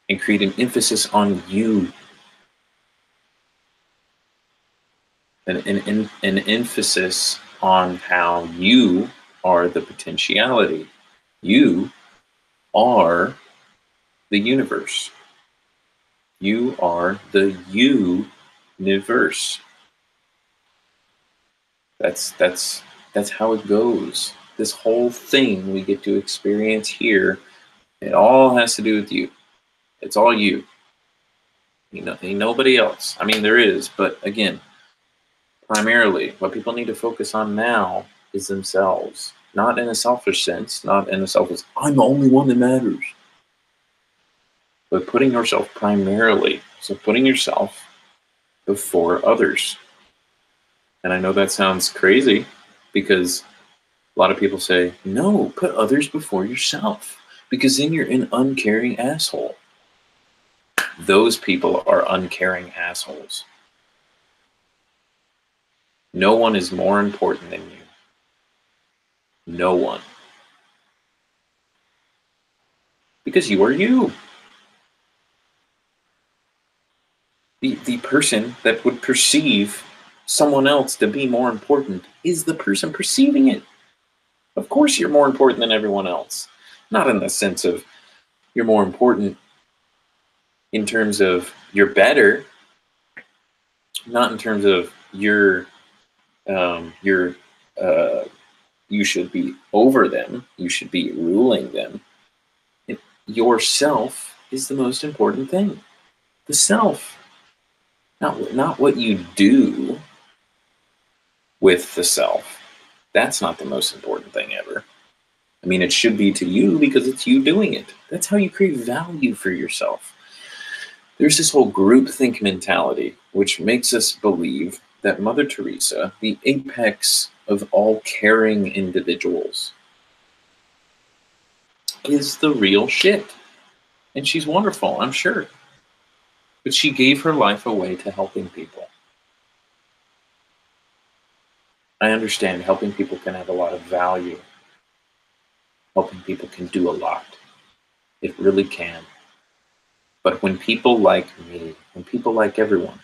[SPEAKER 1] and create an emphasis on you. An emphasis on how you are the potentiality. You are the universe. You are the universe. That's how it goes. This whole thing we get to experience here, it all has to do with you. It's all you. Ain't nobody else. I mean, there is, but again, primarily, what people need to focus on now is themselves. Not in a selfish sense, not in a selfish, I'm the only one that matters. But putting yourself primarily, so putting yourself before others. And I know that sounds crazy because a lot of people say, no, put others before yourself because then you're an uncaring asshole. Those people are uncaring assholes. No one is more important than you. No one. Because you are you. The person that would perceive someone else to be more important is the person perceiving it. Of course you're more important than everyone else. Not in the sense of you're more important in terms of you're better. Not in terms of you should be over them. You should be ruling them. Yourself is the most important thing. The self. Not what you do with the self. That's not the most important thing ever. I mean, it should be to you because it's you doing it. That's how you create value for yourself. There's this whole groupthink mentality, which makes us believe that Mother Teresa, the apex of all caring individuals, is the real shit. And she's wonderful, I'm sure. But she gave her life away to helping people. I understand helping people can have a lot of value. Helping people can do a lot. It really can. But when people like me, when people like everyone,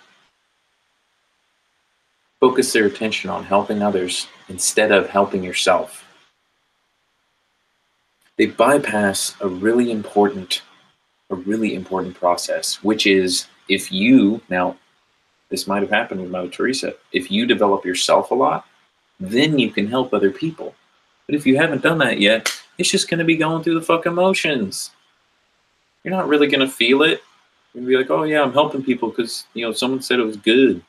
[SPEAKER 1] focus their attention on helping others instead of helping yourself. They bypass a really important process, which is if you, now this might have happened with Mother Teresa, if you develop yourself a lot, then you can help other people. But if you haven't done that yet, it's just going to be going through the fucking motions. You're not really going to feel it. You're going to be like, oh yeah, I'm helping people because, someone said it was good.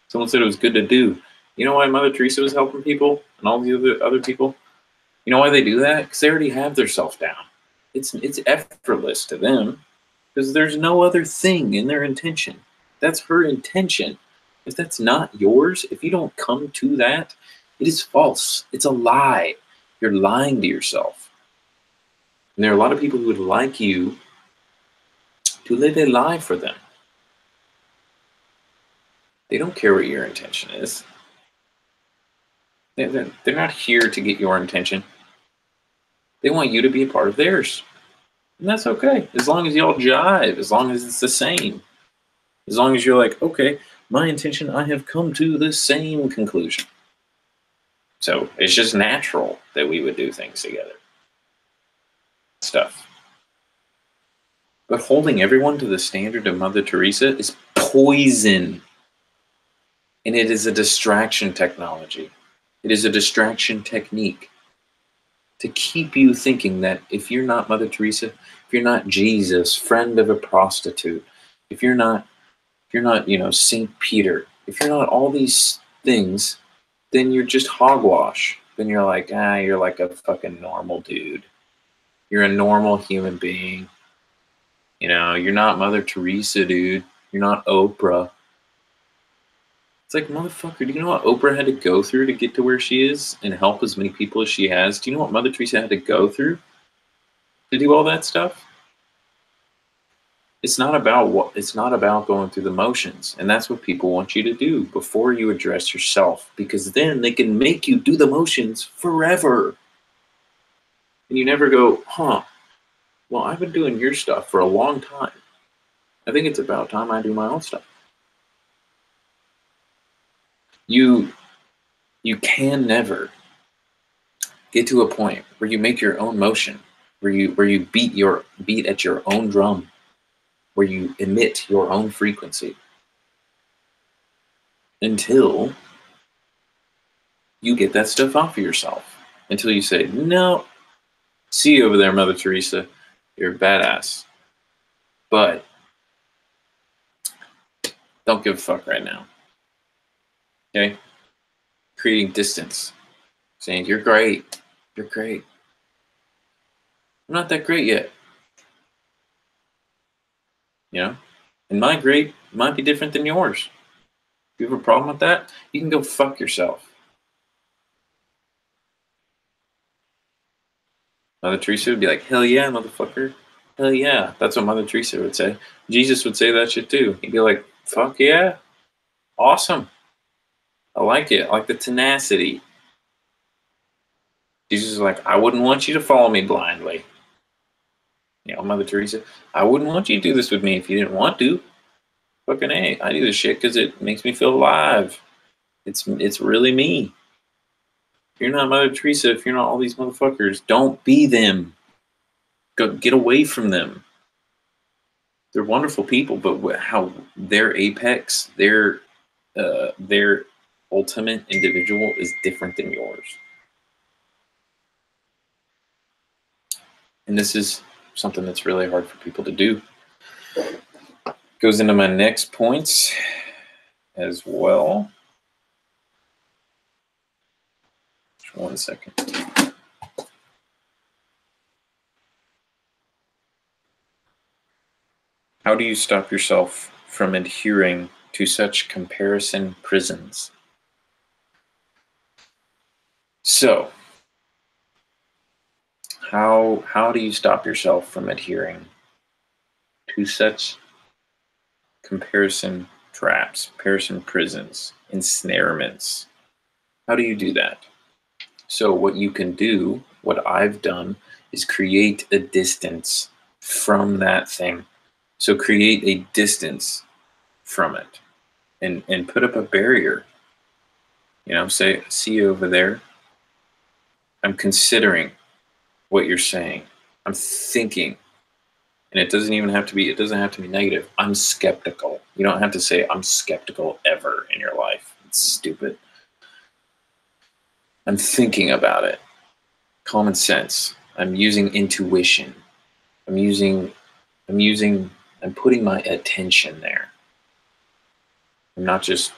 [SPEAKER 1] Someone said it was good to do. You know why Mother Teresa was helping people and all the other people? You know why they do that? Because they already have their self down. It's effortless to them because there's no other thing in their intention. That's her intention. If that's not yours, if you don't come to that, it is false. It's a lie. You're lying to yourself. And there are a lot of people who would like you to live a lie for them. They don't care what your intention is. They're not here to get your intention. They want you to be a part of theirs. And that's okay. As long as y'all jive, as long as it's the same. As long as you're like, okay, my intention, I have come to the same conclusion. So it's just natural that we would do things together. Stuff. But holding everyone to the standard of Mother Teresa is poison. And it is a distraction technology. It is a distraction technique to keep you thinking that if you're not Mother Teresa, if you're not Jesus, friend of a prostitute, if you're not, Saint Peter, if you're not all these things, then you're just hogwash. Then you're like, you're like a fucking normal dude. You're a normal human being. You're not Mother Teresa, dude. You're not Oprah. It's like, motherfucker, do you know what Oprah had to go through to get to where she is and help as many people as she has? Do you know what Mother Teresa had to go through to do all that stuff? It's not about going through the motions. And that's what people want you to do before you address yourself, because then they can make you do the motions forever. And you never go, well, I've been doing your stuff for a long time. I think it's about time I do my own stuff. You can never get to a point where you make your own motion, where you beat at your own drum, where you emit your own frequency, until you get that stuff off of yourself. Until you say, no, see you over there, Mother Teresa, you're a badass, but don't give a fuck right now. Okay? Creating distance. Saying, you're great. You're great. I'm not that great yet. And my great might be different than yours. If you have a problem with that, you can go fuck yourself. Mother Teresa would be like, hell yeah, motherfucker. Hell yeah. That's what Mother Teresa would say. Jesus would say that shit too. He'd be like, fuck yeah. Awesome. I like it. I like the tenacity. Jesus is like, I wouldn't want you to follow me blindly. Mother Teresa, I wouldn't want you to do this with me if you didn't want to. Fucking A. I do this shit because it makes me feel alive. It's really me. If you're not Mother Teresa, if you're not all these motherfuckers, don't be them. Go get away from them. They're wonderful people, but how their apex, their ultimate individual is different than yours. And this is something that's really hard for people to do. Goes into my next points as well. Just 1 second. How do you stop yourself from adhering to such comparison prisons? So, how do you stop yourself from adhering to such comparison traps, comparison prisons, ensnarements? How do you do that? So what you can do, what I've done, is create a distance from that thing. So create a distance from it and put up a barrier. Say, see you over there. I'm considering what you're saying. I'm thinking. And it doesn't have to be negative. I'm skeptical. You don't have to say I'm skeptical ever in your life. It's stupid. I'm thinking about it. Common sense. I'm using intuition. I'm putting my attention there. I'm not just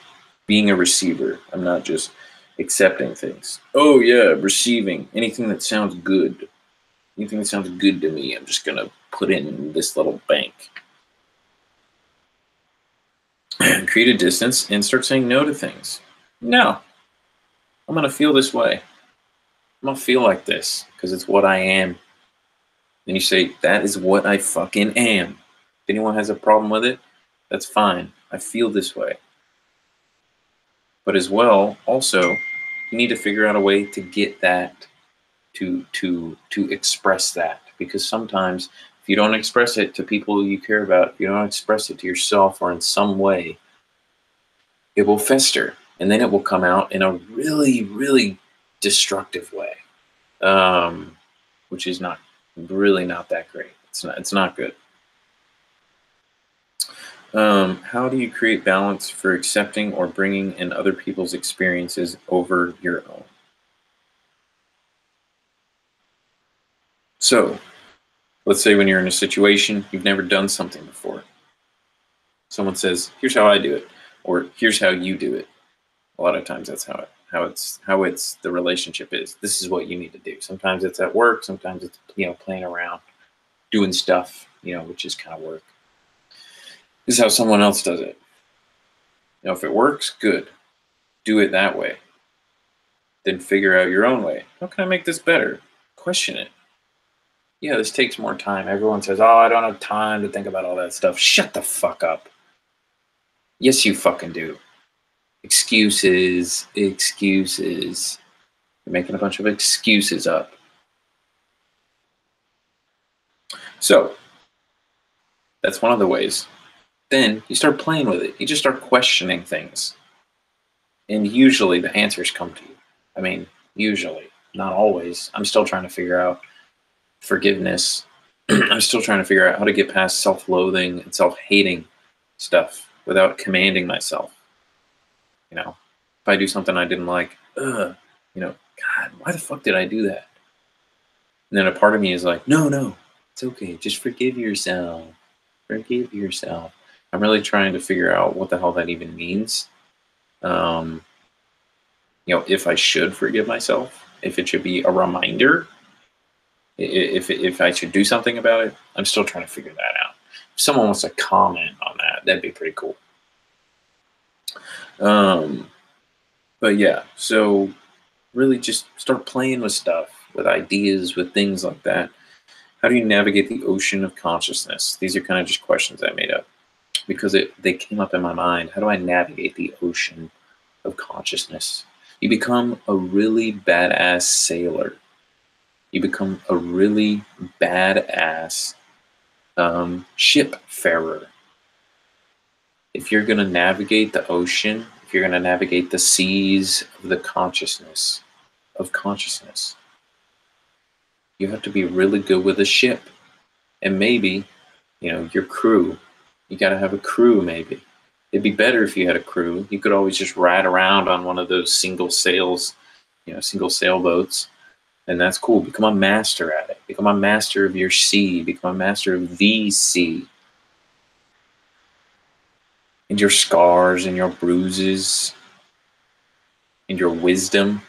[SPEAKER 1] being a receiver. I'm not just accepting things. Oh yeah, receiving anything that sounds good. Anything that sounds good to me, I'm just gonna put in this little bank. Create a distance and start saying no to things. No, I'm gonna feel this way. I'm gonna feel like this because it's what I am. Then you say, that is what I fucking am. If anyone has a problem with it, that's fine. I feel this way. But as well, also, you need to figure out a way to get that, to express that. Because sometimes if you don't express it to people you care about, if you don't express it to yourself or in some way, it will fester. And then it will come out in a really, really destructive way. Which is really not that great. It's not good. How do you create balance for accepting or bringing in other people's experiences over your own? So, let's say when you're in a situation, you've never done something before. Someone says, here's how I do it, or here's how you do it. A lot of times that's how it's the relationship is. This is what you need to do. Sometimes it's at work, sometimes it's playing around, doing stuff, which is kind of work. This is how someone else does it. If it works, good. Do it that way. Then figure out your own way. How can I make this better? Question it. Yeah, this takes more time. Everyone says, oh, I don't have time to think about all that stuff. Shut the fuck up. Yes, you fucking do. Excuses. You're making a bunch of excuses up. So, that's one of the ways. Then you start playing with it. You just start questioning things. And usually the answers come to you. I mean, usually. Not always. I'm still trying to figure out forgiveness. I'm still trying to figure out how to get past self-loathing and self-hating stuff without commanding myself. If I do something I didn't like, God, why the fuck did I do that? And then a part of me is like, no, it's okay. Just forgive yourself. Forgive yourself. I'm really trying to figure out what the hell that even means. If I should forgive myself, if it should be a reminder, if I should do something about it, I'm still trying to figure that out. If someone wants to comment on that, that'd be pretty cool. But yeah, so really just start playing with stuff, with ideas, with things like that. How do you navigate the ocean of consciousness? These are kind of just questions I made up because they came up in my mind. How do I navigate the ocean of consciousness? You become a really badass sailor. You become a really badass shipfarer. If you're going to navigate the ocean, if you're going to navigate the seas of the consciousness, you have to be really good with a ship. And maybe, your crew, you got to have a crew maybe. It'd be better if you had a crew. You could always just ride around on one of those single sailboats, and that's cool. Become a master at it. Become a master of your sea. Become a master of the sea. And your scars and your bruises and your wisdom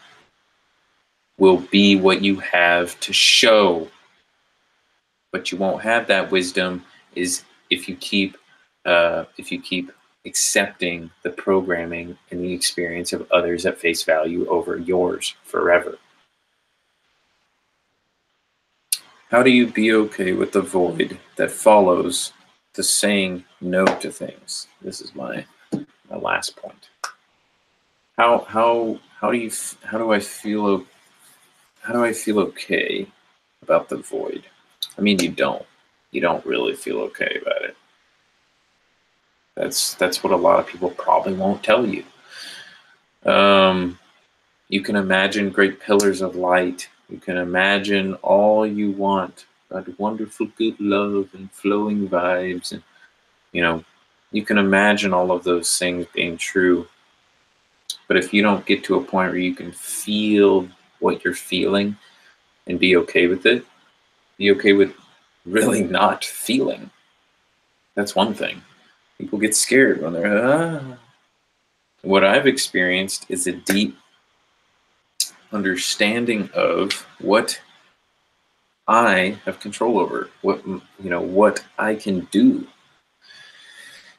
[SPEAKER 1] will be what you have to show. But you won't have that wisdom is if you keep accepting the programming and the experience of others at face value over yours forever. How do you be okay with the void that follows the saying no to things? This is my last point. How do I feel okay about the void? I mean, you don't really feel okay about it. That's what a lot of people probably won't tell you. You can imagine great pillars of light. You can imagine all you want, but wonderful good love and flowing vibes. And, you know, you can imagine all of those things being true. But if you don't get to a point where you can feel what you're feeling and be okay with it, be okay with really not feeling. That's one thing. People get scared when they're. What I've experienced is a deep understanding of what I have control over, what I can do.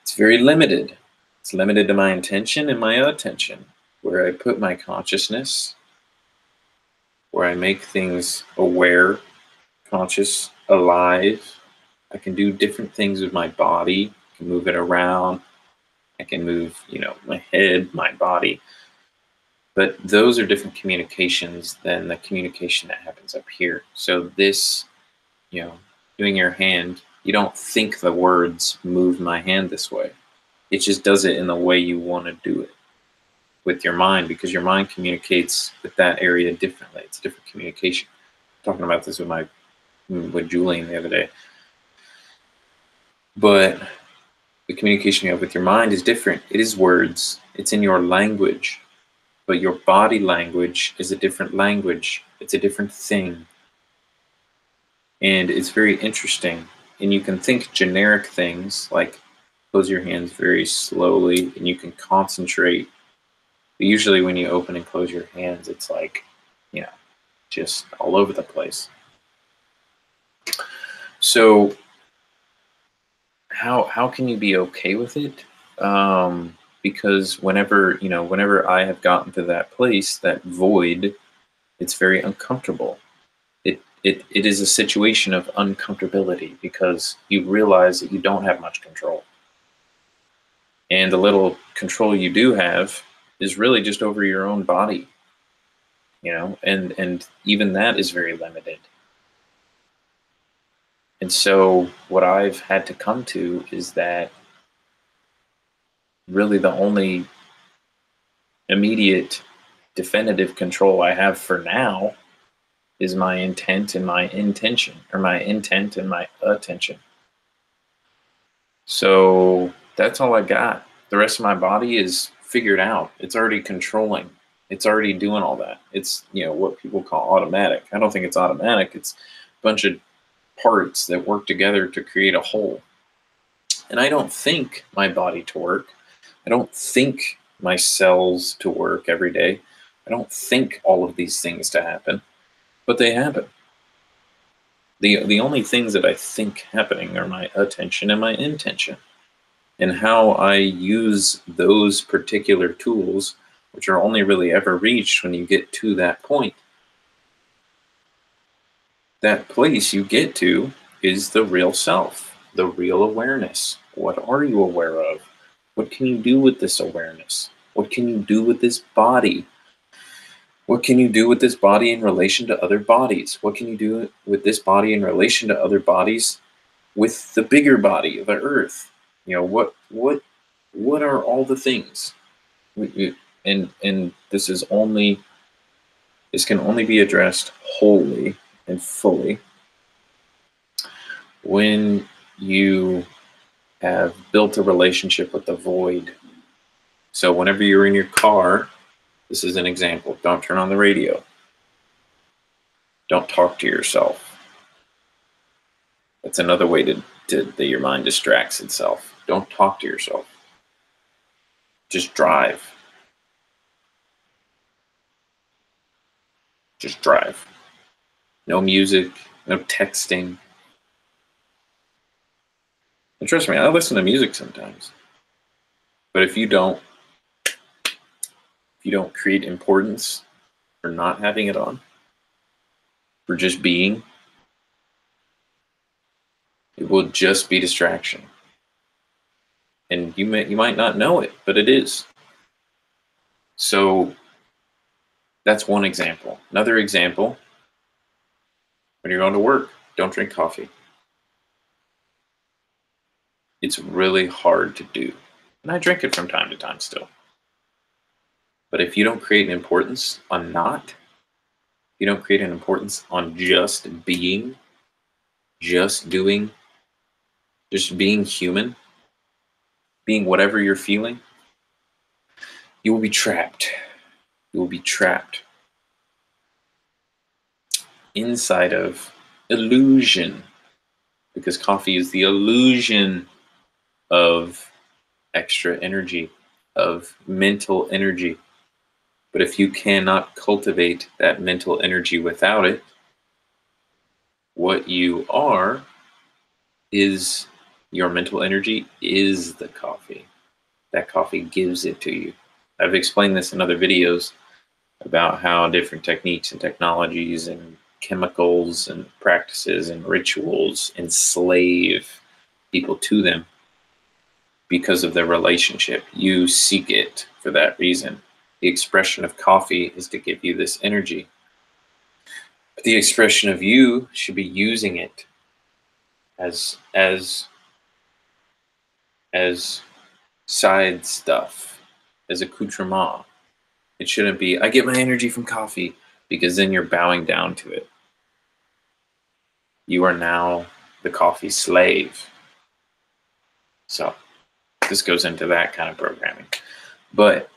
[SPEAKER 1] It's very limited. It's limited to my intention and my attention, where I put my consciousness, where I make things aware, conscious, alive. I can do different things with my body. I can move it around. I can move, my head, my body. But those are different communications than the communication that happens up here. So this, doing your hand, you don't think the words move my hand this way. It just does it in the way you want to do it with your mind, because your mind communicates with that area differently. It's a different communication. I'm talking about this with Julian the other day. But the communication you have with your mind is different. It is words. It's in your language. But your body language is a different language. It's a different thing. And it's very interesting. And you can think generic things like close your hands very slowly and you can concentrate. But usually when you open and close your hands, it's like, just all over the place. So how can you be okay with it? Because whenever I have gotten to that place, that void, it's very uncomfortable. It is a situation of uncomfortability because you realize that you don't have much control. And the little control you do have is really just over your own body, and even that is very limited. And so what I've had to come to is that really the only immediate definitive control I have for now is my intent and my intention, or my intent and my attention. So that's all I got. The rest of my body is figured out. It's already controlling. It's already doing all that. It's, what people call automatic. I don't think it's automatic. It's a bunch of parts that work together to create a whole. And I don't think my body to work. I don't think my cells to work every day. I don't think all of these things to happen, but they happen. The only things that I think happening are my attention and my intention, and how I use those particular tools, which are only really ever reached when you get to that point. That place you get to is the real self, the real awareness. What are you aware of? What can you do with this awareness? What can you do with this body? What can you do with this body in relation to other bodies? What can you do with this body in relation to other bodies with the bigger body of the earth? What are all the things? And this can only be addressed wholly and fully when you have built a relationship with the void. So whenever you're in your car, this is an example. Don't turn on the radio. Don't talk to yourself. That's another way that your mind distracts itself. Don't talk to yourself. Just drive. Just drive. No music, no texting. And trust me, I listen to music sometimes. But if you don't create importance for not having it on, for just being, it will just be distraction. And you might not know it, but it is. So that's one example. Another example, when you're going to work, don't drink coffee. It's really hard to do. And I drink it from time to time still. But if you don't create an importance on not, you don't create an importance on just being, just doing, just being human, being whatever you're feeling, you will be trapped. You will be trapped inside of illusion, because coffee is the illusion of extra energy, of mental energy. But if you cannot cultivate that mental energy without it, what you are is your mental energy is the coffee. That coffee gives it to you. I've explained this in other videos about how different techniques and technologies and chemicals and practices and rituals enslave people to them because of their relationship. You seek it for that reason. The expression of coffee is to give you this energy. But the expression of you should be using it as side stuff, as accoutrement. It shouldn't be, I get my energy from coffee, because then you're bowing down to it. You are now the coffee slave. So this goes into that kind of programming. But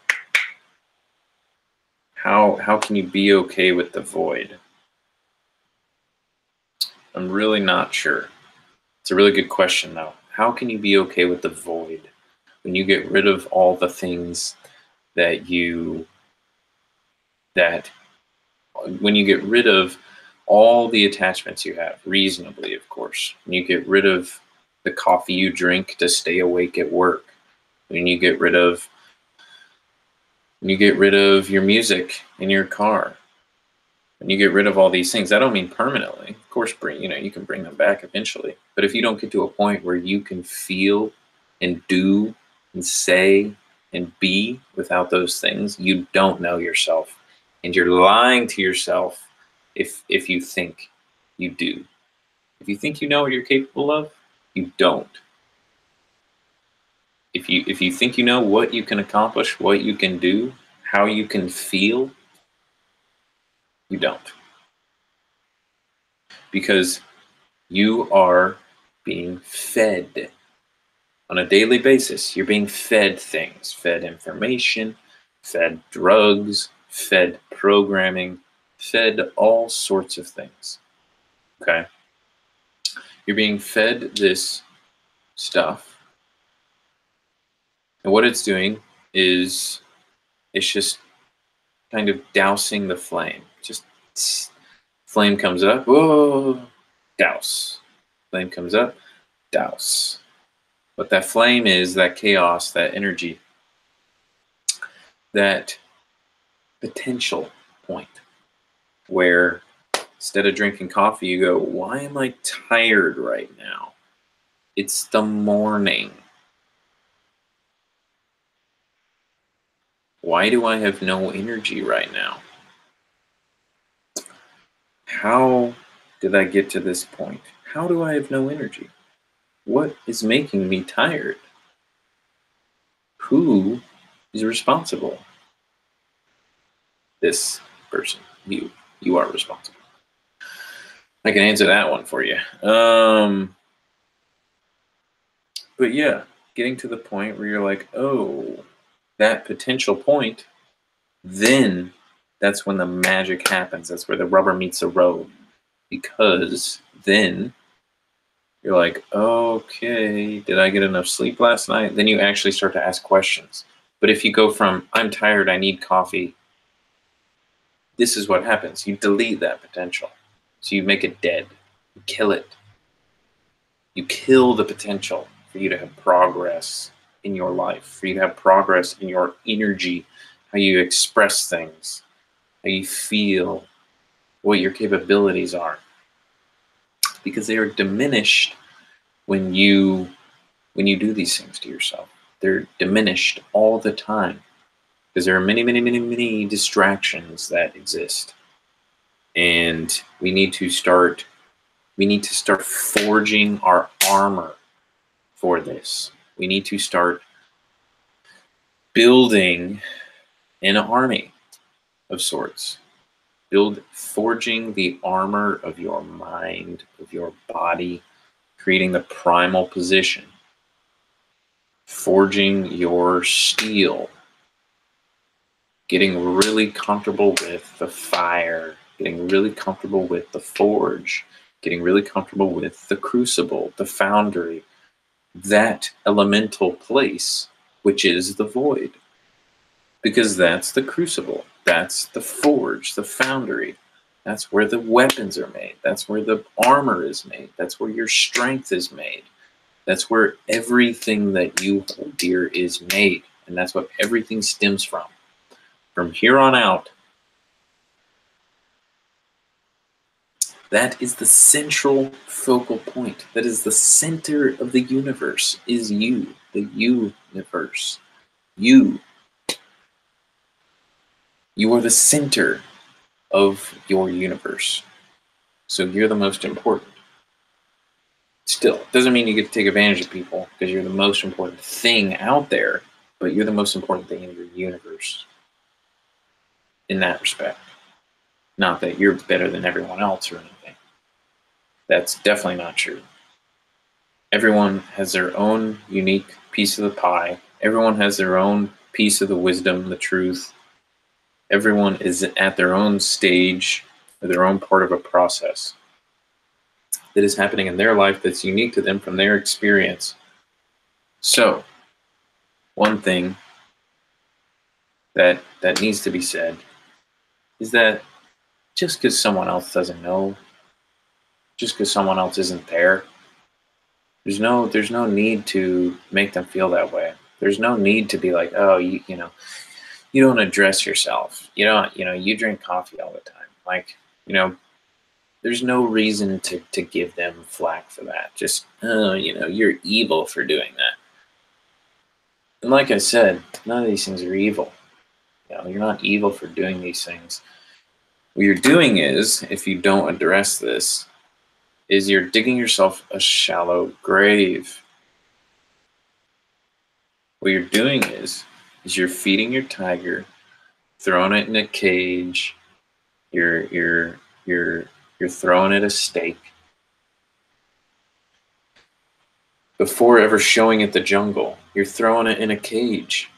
[SPEAKER 1] how can you be okay with the void? I'm really not sure. It's a really good question, though. How can you be okay with the void when you get rid of all the things that when you get rid of all the attachments you have, reasonably, of course, when you get rid of the coffee you drink to stay awake at work, when you get rid of your music in your car, when you get rid of all these things, I don't mean permanently. Of course, you can bring them back eventually. But if you don't get to a point where you can feel and do and say and be without those things, you don't know yourself. And you're lying to yourself if you think you do. If you think you know what you're capable of, you don't. If you think you know what you can accomplish, what you can do, how you can feel, you don't. Because you are being fed on a daily basis. You're being fed things, fed information, fed drugs, fed programming, fed all sorts of things. Okay? You're being fed this stuff. And what it's doing is it's just kind of dousing the flame. Just flame comes up, whoa, douse. Flame comes up, douse. What that flame is, that chaos, that energy, that potential point where instead of drinking coffee, you go, why am I tired right now? It's the morning. Why do I have no energy right now? How did I get to this point? How do I have no energy? What is making me tired? Who is responsible? This person. You are responsible. I can answer that one for you. But yeah, getting to the point where you're like, oh, that potential point, then that's when the magic happens. That's where the rubber meets the road. Because then you're like, okay, did I get enough sleep last night? Then you actually start to ask questions. But if you go from, I'm tired, I need coffee, this is what happens. You delete that potential. So you make it dead. You kill it. You kill the potential for you to have progress in your life, for you to have progress in your energy, how you express things, how you feel, what your capabilities are. Because they are diminished when you do these things to yourself. They're diminished all the time because there are many, many, many, many distractions that exist. And we need to start forging our armor for this. We need to start building an army of sorts. Forging the armor of your mind, of your body, creating the primal position, forging your steel, getting really comfortable with the fire, getting really comfortable with the forge, getting really comfortable with the crucible, the foundry, that elemental place, which is the void. Because that's the crucible, that's the forge, the foundry. That's where the weapons are made. That's where the armor is made. That's where your strength is made. That's where everything that you hold dear is made. And that's what everything stems from. From here on out, that is the central focal point. That is the center of the universe, is you, the universe. You. You are the center of your universe. So you're the most important. Still, it doesn't mean you get to take advantage of people because you're the most important thing out there, but you're the most important thing in your universe in that respect. Not that you're better than everyone else or anything. That's definitely not true. Everyone has their own unique piece of the pie. Everyone has their own piece of the wisdom, the truth. Everyone is at their own stage, or their own part of a process that is happening in their life that's unique to them from their experience. So, one thing that needs to be said is that just because someone else doesn't know, just because someone else isn't there, there's no need to make them feel that way. There's no need to be like, oh, you don't address yourself. You drink coffee all the time. Like, there's no reason to give them flack for that. Just, you're evil for doing that. And like I said, none of these things are evil. You're not evil for doing these things. What you're doing is, if you don't address this, is you're digging yourself a shallow grave. What you're doing is you're feeding your tiger, throwing it in a cage, you're throwing it a steak before ever showing it the jungle. You're throwing it in a cage.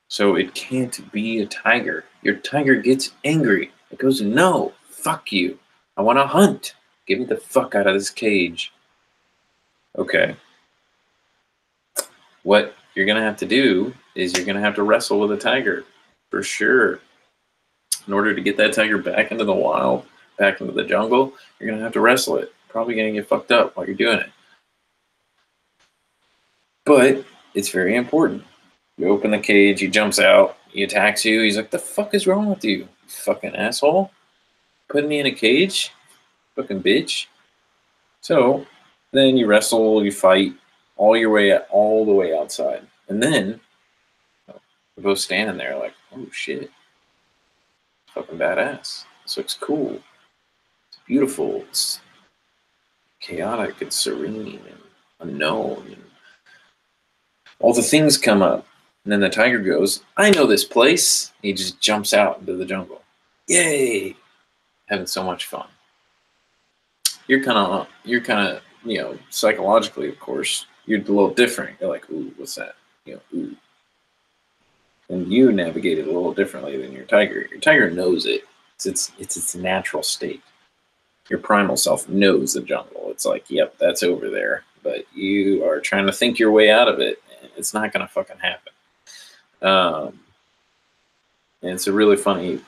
[SPEAKER 1] So it can't be a tiger. Your tiger gets angry. It goes, no, fuck you. I want to hunt. Get me the fuck out of this cage. Okay. What you're going to have to do is you're going to have to wrestle with a tiger. For sure. In order to get that tiger back into the wild, back into the jungle, you're going to have to wrestle it. Probably going to get fucked up while you're doing it. But it's very important. You open the cage, he jumps out, he attacks you. He's like, the fuck is wrong with you, you fucking asshole? Putting me in a cage? Fucking bitch. So then you wrestle, you fight all the way outside. And then we're both standing there like, oh shit. Fucking badass. This looks cool. It's beautiful. It's chaotic. It's serene and unknown. And all the things come up. And then the tiger goes, I know this place. He just jumps out into the jungle. Yay! Having so much fun. You're kind of, psychologically, of course, you're a little different. You're like, ooh, what's that? Ooh. And you navigate it a little differently than your tiger. Your tiger knows it. It's its natural state. Your primal self knows the jungle. It's like, yep, that's over there. But you are trying to think your way out of it. And it's not going to fucking happen. And it's a really funny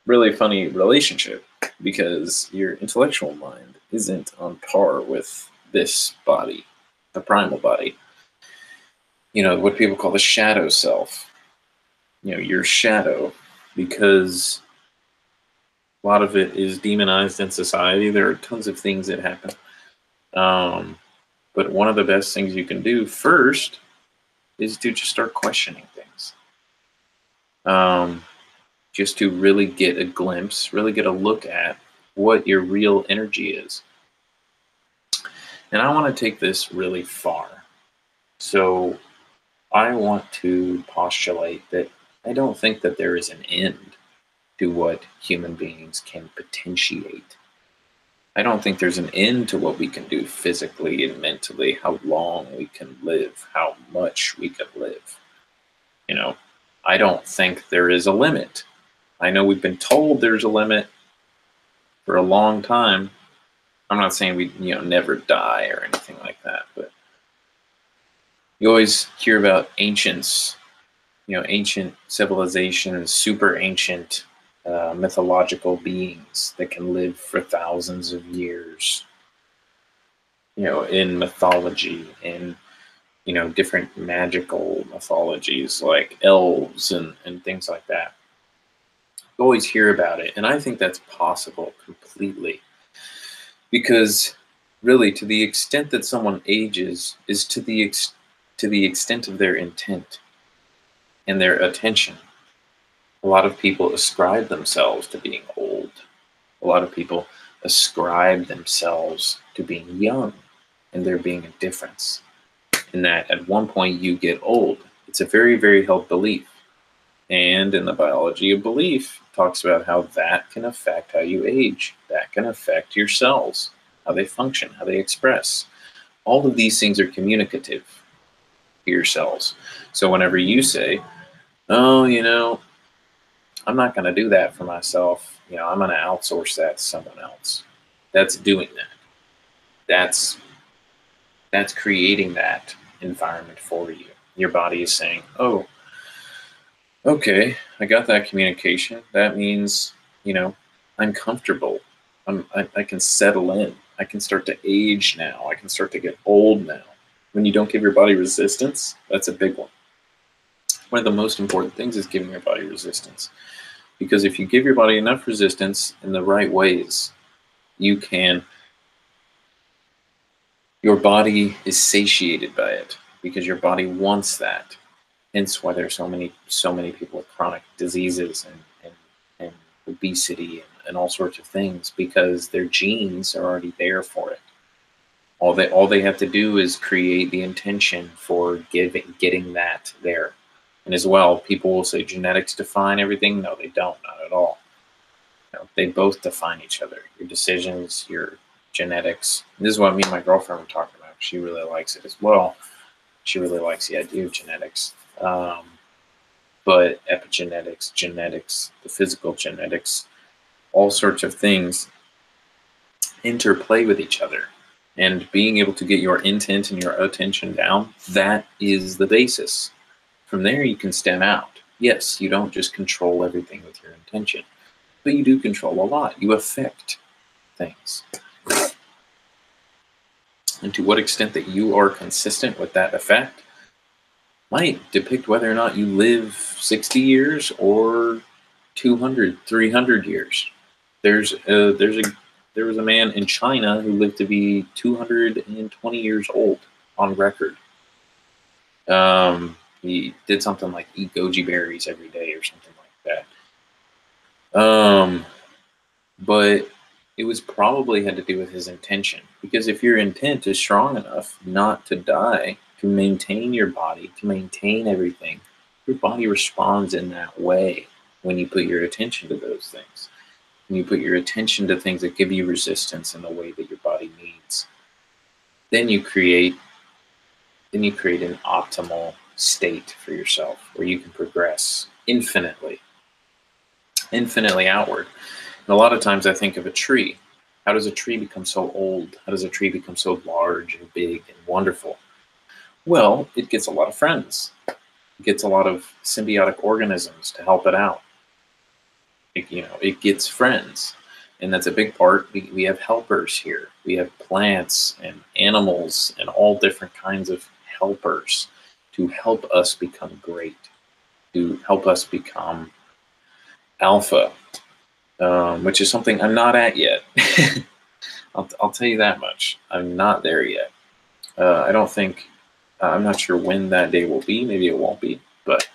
[SPEAKER 1] relationship because your intellectual mind isn't on par with this body, the primal body. What people call the shadow self. Your shadow, because a lot of it is demonized in society. There are tons of things that happen. But one of the best things you can do first is to just start questioning things. Just to really get a glimpse, really get a look at what your real energy is. And I want to take this really far. So I want to postulate that I don't think that there is an end to what human beings can potentiate. I don't think there's an end to what we can do physically and mentally, how long we can live, how much we can live. I don't think there is a limit. I know we've been told there's a limit for a long time. I'm not saying we, never die or anything like that, but you always hear about ancients, ancient civilizations, super ancient mythological beings that can live for thousands of years, in mythology, in, different magical mythologies like elves and things like that. You always hear about it. And I think that's possible completely. Because really, to the extent that someone ages is to the extent of their intent and their attention. A lot of people ascribe themselves to being old. A lot of people ascribe themselves to being young, and there being a difference. In that at one point you get old. It's a very, very held belief. And in the biology of belief, it talks about how that can affect how you age. That can affect your cells, how they function, how they express. All of these things are communicative to your cells. So whenever you say, oh, I'm not going to do that for myself, I'm going to outsource that to someone else. That's doing that. That's creating that environment for you. Your body is saying, oh, okay, I got that communication. That means, I'm comfortable. I can settle in. I can start to age now. I can start to get old now. When you don't give your body resistance, that's a big one. One of the most important things is giving your body resistance. Because if you give your body enough resistance in the right ways, your body is satiated by it because your body wants that. Hence why there's so many people with chronic diseases and obesity and all sorts of things, because their genes are already there for it. All they have to do is create the intention for getting that there. And as well, people will say genetics define everything. No, they don't, not at all. They both define each other. Your decisions, your genetics. And this is what me and my girlfriend were talking about. She really likes it as well. She really likes the idea of genetics. But epigenetics, genetics, the physical genetics, all sorts of things interplay with each other. And being able to get your intent and your attention down, that is the basis. From there, you can stem out. Yes, you don't just control everything with your intention, but you do control a lot. You affect things. And to what extent that you are consistent with that effect might depict whether or not you live 60 years or 200, 300 years. There was a man in China who lived to be 220 years old on record. He did something like eat goji berries every day or something like that. But it was probably had to do with his intention. Because if your intent is strong enough not to die, to maintain your body, to maintain everything, your body responds in that way when you put your attention to those things. When you put your attention to things that give you resistance in the way that your body needs. Then you create an optimal state for yourself where you can progress infinitely outward. And a lot of times I think of a tree. How does a tree become so old? How does a tree become so large and big and wonderful? Well, it gets a lot of friends. It gets a lot of symbiotic organisms to help it out. It gets friends. And that's a big part. We have helpers here. We have plants and animals and all different kinds of helpers to help us become great, to help us become alpha, which is something I'm not at yet. I'll tell you that much. I'm not there yet. I don't think, I'm not sure when that day will be. Maybe it won't be, but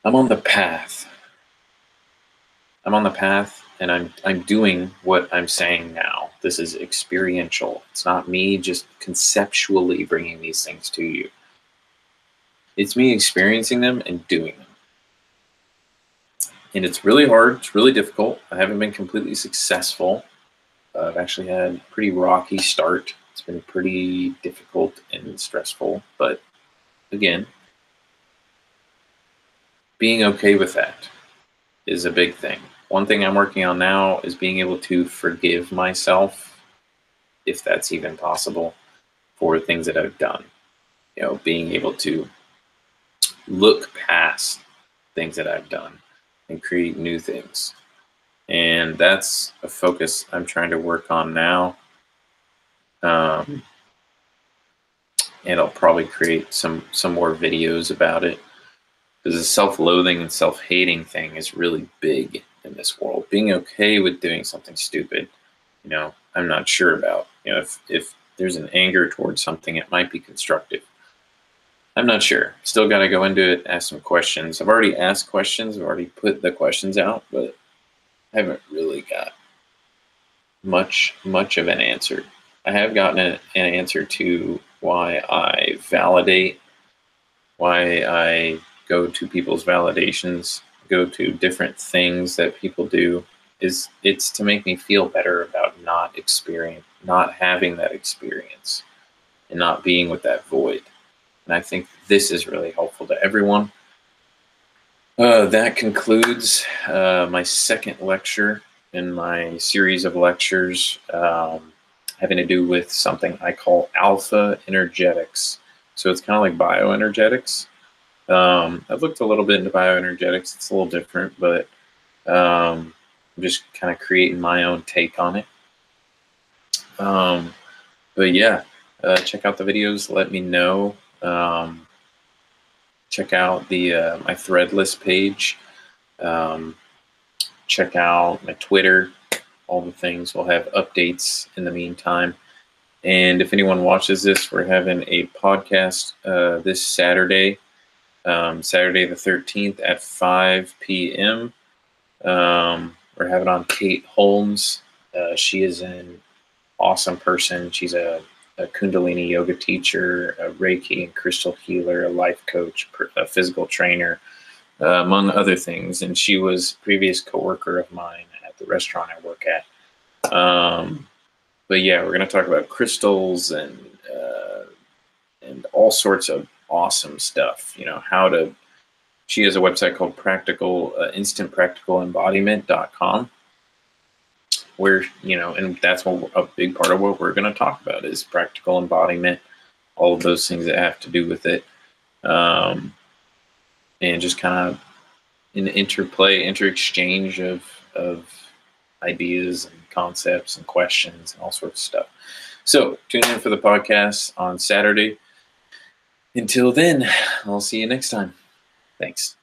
[SPEAKER 1] I'm on the path. And I'm doing what I'm saying now. This is experiential. It's not me just conceptually bringing these things to you. It's me experiencing them and doing them. And it's really hard. It's really difficult. I haven't been completely successful. I've actually had a pretty rocky start. It's been pretty difficult and stressful. But again, being okay with that is a big thing. One thing I'm working on now is being able to forgive myself, if that's even possible, for things that I've done. Being able to look past things that I've done and create new things. And that's a focus I'm trying to work on now. And I'll probably create some more videos about it, because the self-loathing and self-hating thing is really big in this world. Being okay with doing something stupid, I'm not sure about. If there's an anger towards something, it might be constructive. I'm not sure. Still got to go into it, ask some questions. I've already asked questions. I've already put the questions out, but I haven't really got much of an answer. I have gotten an answer to why I validate, why I go to people's validations, go to different things that people do. It's to make me feel better about not having that experience, and not being with that void. And I think this is really helpful to everyone. That concludes my second lecture in my series of lectures having to do with something I call alpha energetics. So it's kind of like bioenergetics. I've looked a little bit into bioenergetics. It's a little different, but I'm just kind of creating my own take on it. But yeah, check out the videos. Let me know. Check out the my Threadless page. Check out my Twitter. All the things. We'll have updates in the meantime. And if anyone watches this, we're having a podcast this Saturday, Saturday the 13th at 5 p.m. We're having on Kate Holmes. She is an awesome person. She's a Kundalini yoga teacher, a Reiki and crystal healer, a life coach, a physical trainer, among other things. And she was a previous coworker of mine at the restaurant I work at. But yeah, we're going to talk about crystals and all sorts of awesome stuff. She has a website called instantpracticalembodiment.com, where, and that's a big part of what we're going to talk about is practical embodiment, all of those things that have to do with it. And just kind of an inter-exchange of ideas and concepts and questions and all sorts of stuff. So tune in for the podcast on Saturday. Until then, I'll see you next time. Thanks.